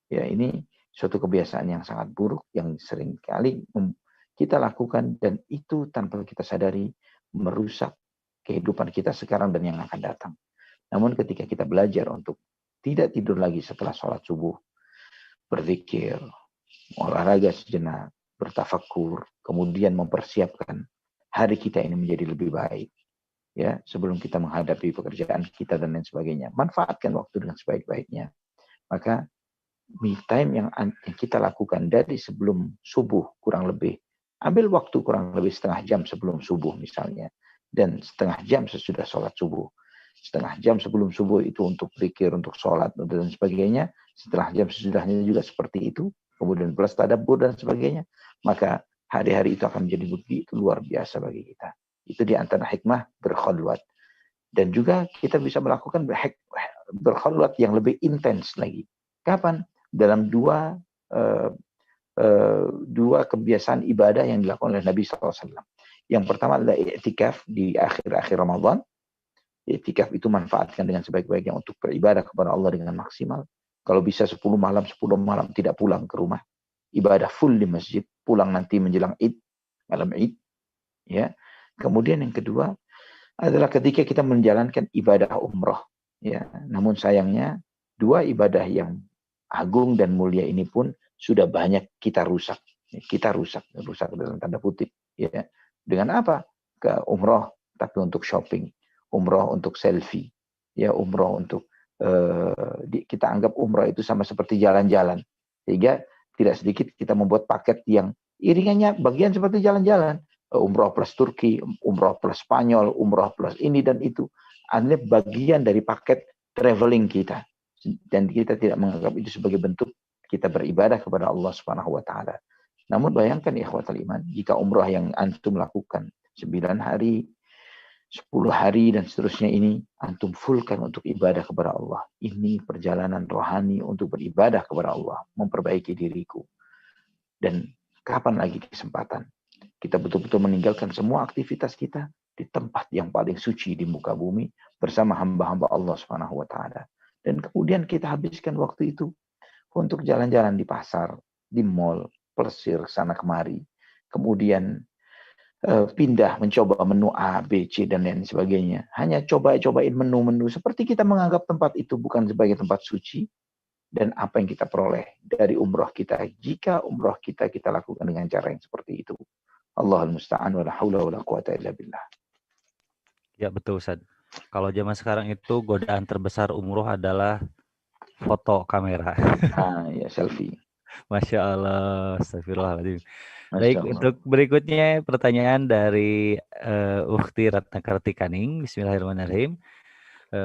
ya, ini suatu kebiasaan yang sangat buruk yang sering kali kita lakukan dan itu tanpa kita sadari merusak kehidupan kita sekarang dan yang akan datang. Namun ketika kita belajar untuk tidak tidur lagi setelah sholat subuh, berzikir, olahraga sejenak, bertafakur, kemudian mempersiapkan hari kita ini menjadi lebih baik, ya, sebelum kita menghadapi pekerjaan kita dan lain sebagainya. Manfaatkan waktu dengan sebaik-baiknya. Maka me time yang kita lakukan dari sebelum subuh kurang lebih, ambil waktu kurang lebih setengah jam sebelum subuh misalnya, dan setengah jam sesudah sholat subuh. Setengah jam sebelum subuh itu untuk zikir, untuk sholat, dan sebagainya. Setengah jam sesudahnya juga seperti itu. Kemudian plus tadabbur dan sebagainya. Maka hari-hari itu akan menjadi begitu luar biasa bagi kita. Itu di antara hikmah berkhalwat. Dan juga kita bisa melakukan berkhalwat yang lebih intens lagi. Kapan? Dalam dua kebiasaan ibadah yang dilakukan oleh Nabi SAW. Yang pertama adalah i'tikaf di akhir-akhir Ramadan. I'tikaf itu manfaatkan dengan sebaik-baiknya untuk beribadah kepada Allah dengan maksimal. Kalau bisa 10 malam tidak pulang ke rumah. Ibadah full di masjid, pulang nanti menjelang Id, malam Id. Ya. Kemudian yang kedua adalah ketika kita menjalankan ibadah umroh. Ya. Namun sayangnya dua ibadah yang agung dan mulia ini pun sudah banyak kita rusak. Kita rusak dalam tanda kutip. Ya. Dengan apa? Ke umroh, tapi untuk shopping. Umroh untuk selfie. Ya, umroh untuk kita anggap umroh itu sama seperti jalan-jalan. Sehingga tidak sedikit kita membuat paket yang iringannya bagian seperti jalan-jalan. Umroh plus Turki, umroh plus Spanyol, umroh plus ini dan itu. adalah bagian dari paket traveling kita. Dan kita tidak menganggap itu sebagai bentuk kita beribadah kepada Allah Subhanahu wa taala. Namun bayangkan ikhwatal iman, jika umrah yang antum lakukan 9 hari, 10 hari dan seterusnya ini antum fullkan untuk ibadah kepada Allah. Ini perjalanan rohani untuk beribadah kepada Allah, memperbaiki diriku. Dan kapan lagi kesempatan kita betul-betul meninggalkan semua aktivitas kita di tempat yang paling suci di muka bumi bersama hamba-hamba Allah Subhanahu wa taala. Dan kemudian kita habiskan waktu itu untuk jalan-jalan di pasar, di mall, plesir sana kemari. Kemudian pindah mencoba menu A, B, C dan lain sebagainya. Hanya cobain menu-menu seperti kita menganggap tempat itu bukan sebagai tempat suci. Dan apa yang kita peroleh dari umroh kita jika umroh kita lakukan dengan cara yang seperti itu. Allahul musta'an wa la haula wa la quwata illa billah. Ya betul Ustaz. Kalau zaman sekarang itu godaan terbesar umroh adalah foto kamera. Ya selfie. Masya Allah, astagfirullahaladzim. Masya Baik, Allah. untuk berikutnya pertanyaan dari Ukhti Ratna Kartikaning. Bismillahirrahmanirrahim.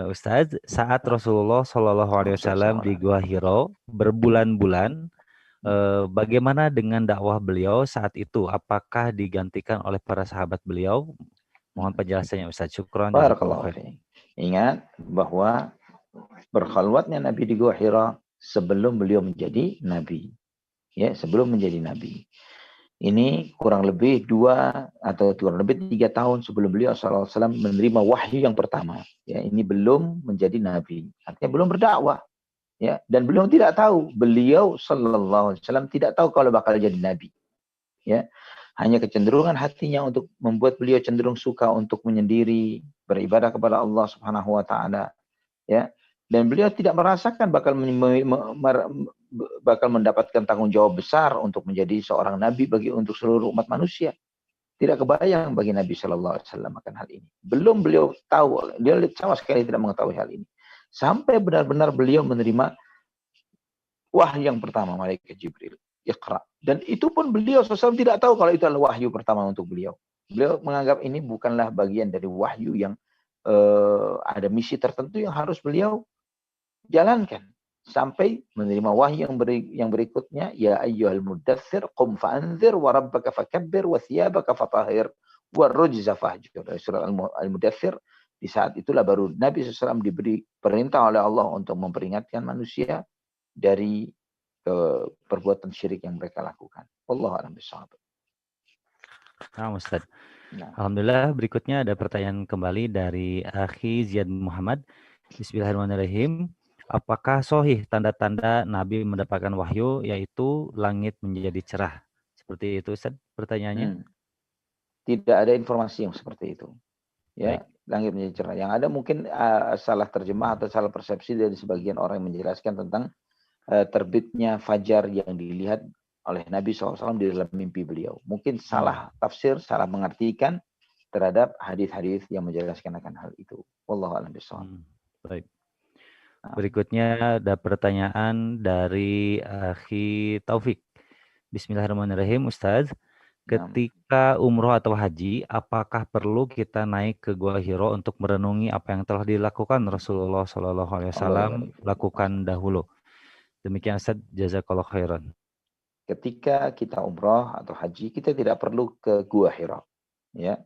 Ustaz, saat Rasulullah SAW di Gua Hiro berbulan-bulan, bagaimana dengan dakwah beliau saat itu? Apakah digantikan oleh para sahabat beliau? Mohon penjelasannya Ustaz. Syukran. Barakallahu fiik. Ingat bahwa berkhalwatnya Nabi di Gua Hira sebelum beliau menjadi Nabi. Ya, sebelum menjadi Nabi. Ini kurang lebih 2 atau kurang lebih 3 tahun sebelum beliau SAW menerima wahyu yang pertama. Ya, ini belum menjadi Nabi. Artinya belum berdakwah. Ya, dan beliau tidak tahu. Beliau SAW tidak tahu kalau bakal jadi Nabi. Ya, hanya kecenderungan hatinya untuk membuat beliau cenderung suka untuk menyendiri, beribadah kepada Allah Subhanahu wa taala, ya. Dan beliau tidak merasakan bakal mendapatkan tanggung jawab besar untuk menjadi seorang nabi untuk seluruh umat manusia. Tidak kebayang bagi Nabi sallallahu alaihi wasallam akan hal ini. Belum beliau tahu, dia sama sekali tidak mengetahui hal ini. Sampai benar-benar beliau menerima wahyu yang pertama malaikat Jibril. Iqra. Dan itu pun beliau SAW tidak tahu kalau itu adalah wahyu pertama untuk beliau. Beliau menganggap ini bukanlah bagian dari wahyu yang ada misi tertentu yang harus beliau jalankan. Sampai menerima wahyu yang berikutnya, ya ayyuhal muddaththir qum fa'anzir wa rabbaka fakabbir wa thiyabaka fatahhir wa rujza fahjur. Dari surat Al-Mudaththir, di saat itulah baru Nabi SAW diberi perintah oleh Allah untuk memperingatkan manusia dari perbuatan syirik yang mereka lakukan. Wallahu a'lam bishawab. Nah, Ustaz. Nah. Alhamdulillah, berikutnya ada pertanyaan kembali dari Akhi Ziyad Muhammad. Bismillahirrahmanirrahim. Apakah sahih tanda-tanda Nabi mendapatkan wahyu yaitu langit menjadi cerah? Seperti itu Ustaz pertanyaannya. Tidak ada informasi yang seperti itu. Ya, baik. Langit menjadi cerah. Yang ada mungkin salah terjemah atau salah persepsi dari sebagian orang yang menjelaskan tentang terbitnya fajar yang dilihat oleh Nabi SAW di dalam mimpi beliau. Mungkin salah tafsir, salah mengartikan terhadap hadis-hadis yang menjelaskan akan hal itu. Wallahu a'lam bishawab. Baik. Berikutnya ada pertanyaan dari Akhi Taufik. Bismillahirrahmanirrahim, Ustaz. Ketika umroh atau haji, apakah perlu kita naik ke Gua Hiro untuk merenungi apa yang telah dilakukan Rasulullah SAW lakukan dahulu? Demikian Ustaz, jazakallahu khairan. Ketika kita umroh atau haji, kita tidak perlu ke Gua Hira. Ya.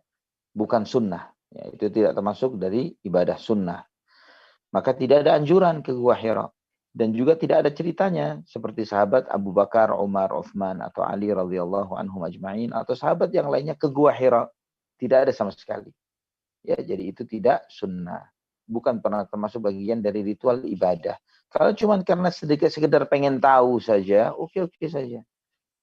Bukan sunnah. Ya, itu tidak termasuk dari ibadah sunnah. Maka tidak ada anjuran ke Gua Hira. Dan juga tidak ada ceritanya seperti sahabat Abu Bakar, Umar, Uthman, atau Ali radhiyallahu anhum ajma'in, atau sahabat yang lainnya ke Gua Hira. Tidak ada sama sekali. Ya, jadi itu tidak sunnah. Bukan pernah termasuk bagian dari ritual ibadah. Kalau cuma karena sekedar pengen tahu saja, oke saja.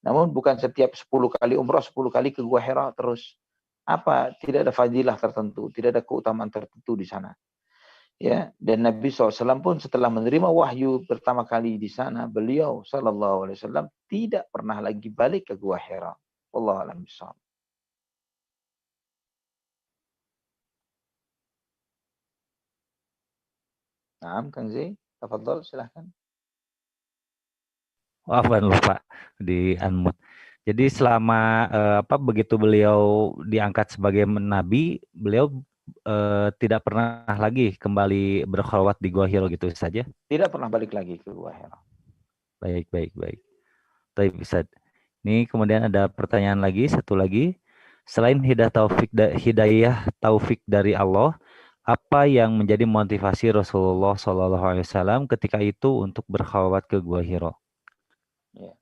Namun bukan setiap 10 kali umrah, 10 kali ke Gua Hira terus. Apa? Tidak ada fadilah tertentu, tidak ada keutamaan tertentu di sana. Ya, dan Nabi SAW pun setelah menerima wahyu pertama kali di sana, beliau SAW tidak pernah lagi balik ke Gua Hira. Wallahu a'lam bishawab. Naam, Kang Zee. Tafadhol, silahkan. Afwan lupa di unmute. Jadi selama begitu beliau diangkat sebagai nabi, beliau tidak pernah lagi kembali berkholwat di Gua Hiro gitu saja? Tidak pernah balik lagi ke Gua Hira. Baik. Baik, Ustaz. Ini kemudian ada pertanyaan lagi, satu lagi. Selain hidayah taufik dari Allah, apa yang menjadi motivasi Rasulullah SAW ketika itu untuk berkhalwat ke Gua Hiro? Ya.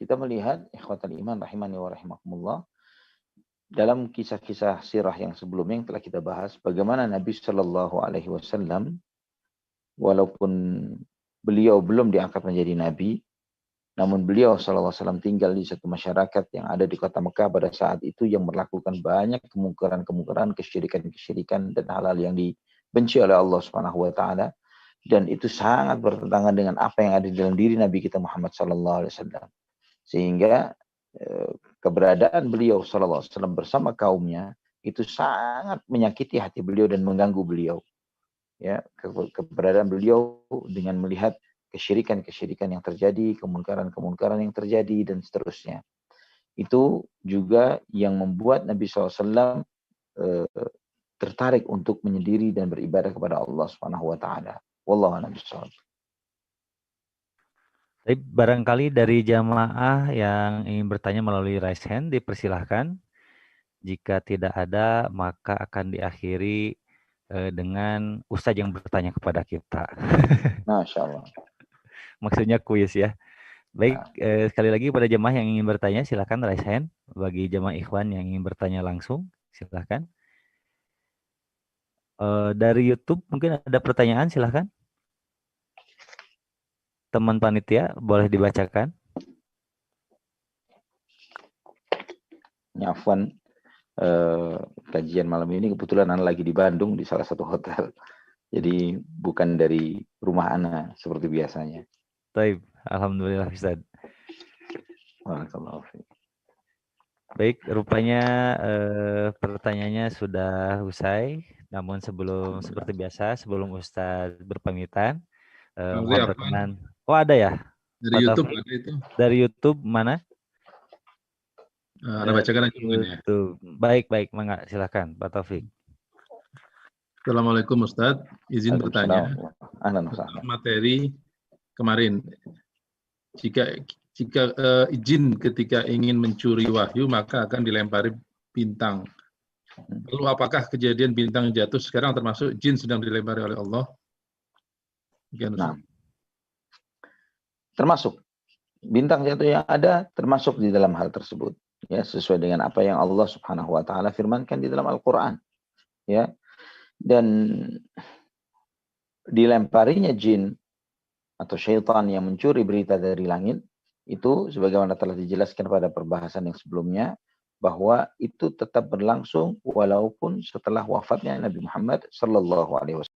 Kita melihat ikhwatal iman rahimani wa rahimakumullah, dalam kisah-kisah sirah yang sebelumnya yang telah kita bahas, bagaimana Nabi Shallallahu Alaihi Wasallam walaupun beliau belum diangkat menjadi nabi, namun beliau SAW tinggal di satu masyarakat yang ada di kota Mekah pada saat itu yang melakukan banyak kemungkaran-kemungkaran, kesyirikan-kesyirikan dan hal-hal yang dibenci oleh Allah Subhanahu wa taala, dan itu sangat bertentangan dengan apa yang ada di dalam diri Nabi kita Muhammad SAW. Sehingga keberadaan beliau SAW bersama kaumnya itu sangat menyakiti hati beliau dan mengganggu beliau. Ya, keberadaan beliau dengan melihat kesyirikan-kesyirikan yang terjadi, kemungkaran-kemungkaran yang terjadi, dan seterusnya. Itu juga yang membuat Nabi SAW tertarik untuk menyendiri dan beribadah kepada Allah Subhanahu wa taala. Wallahu a'lam bishawab. Tapi barangkali dari jamaah yang ingin bertanya melalui raise hand, dipersilahkan. Jika tidak ada, maka akan diakhiri dengan Ustadz yang bertanya kepada kita. Masya Allah. Maksudnya kuis ya. Baik, sekali lagi pada jemaah yang ingin bertanya, silakan raise hand. Bagi jemaah ikhwan yang ingin bertanya langsung, silakan. Dari YouTube mungkin ada pertanyaan, silakan. Teman panitia boleh dibacakan. Ya, Afwan, kajian malam ini kebetulan Ana lagi di Bandung di salah satu hotel. Jadi bukan dari rumah Ana seperti biasanya. Baik, alhamdulillah Ustaz. Barakallahu fiik. Baik, rupanya pertanyaannya sudah usai. Namun seperti biasa, sebelum Ustaz berpamitan, mohon berkenan. Oh ada ya? Dari YouTube ada itu. Dari YouTube mana? Anda bacakan aja mungkin ya. Baik, mangga silakan Pak Taufik. Assalamualaikum Ustadz, izin bertanya. Materi kemarin, jika izin ketika ingin mencuri wahyu maka akan dilempari bintang. Lalu apakah kejadian bintang jatuh sekarang termasuk jin sedang dilempari oleh Allah? Nah, termasuk bintang jatuh yang ada termasuk di dalam hal tersebut, ya, sesuai dengan apa yang Allah Subhanahu wa taala firmankan di dalam Al-Qur'an, ya. Dan dilemparinya jin atau syaitan yang mencuri berita dari langit itu sebagaimana telah dijelaskan pada perbahasan yang sebelumnya, bahwa itu tetap berlangsung walaupun setelah wafatnya Nabi Muhammad sallallahu alaihi wasallam.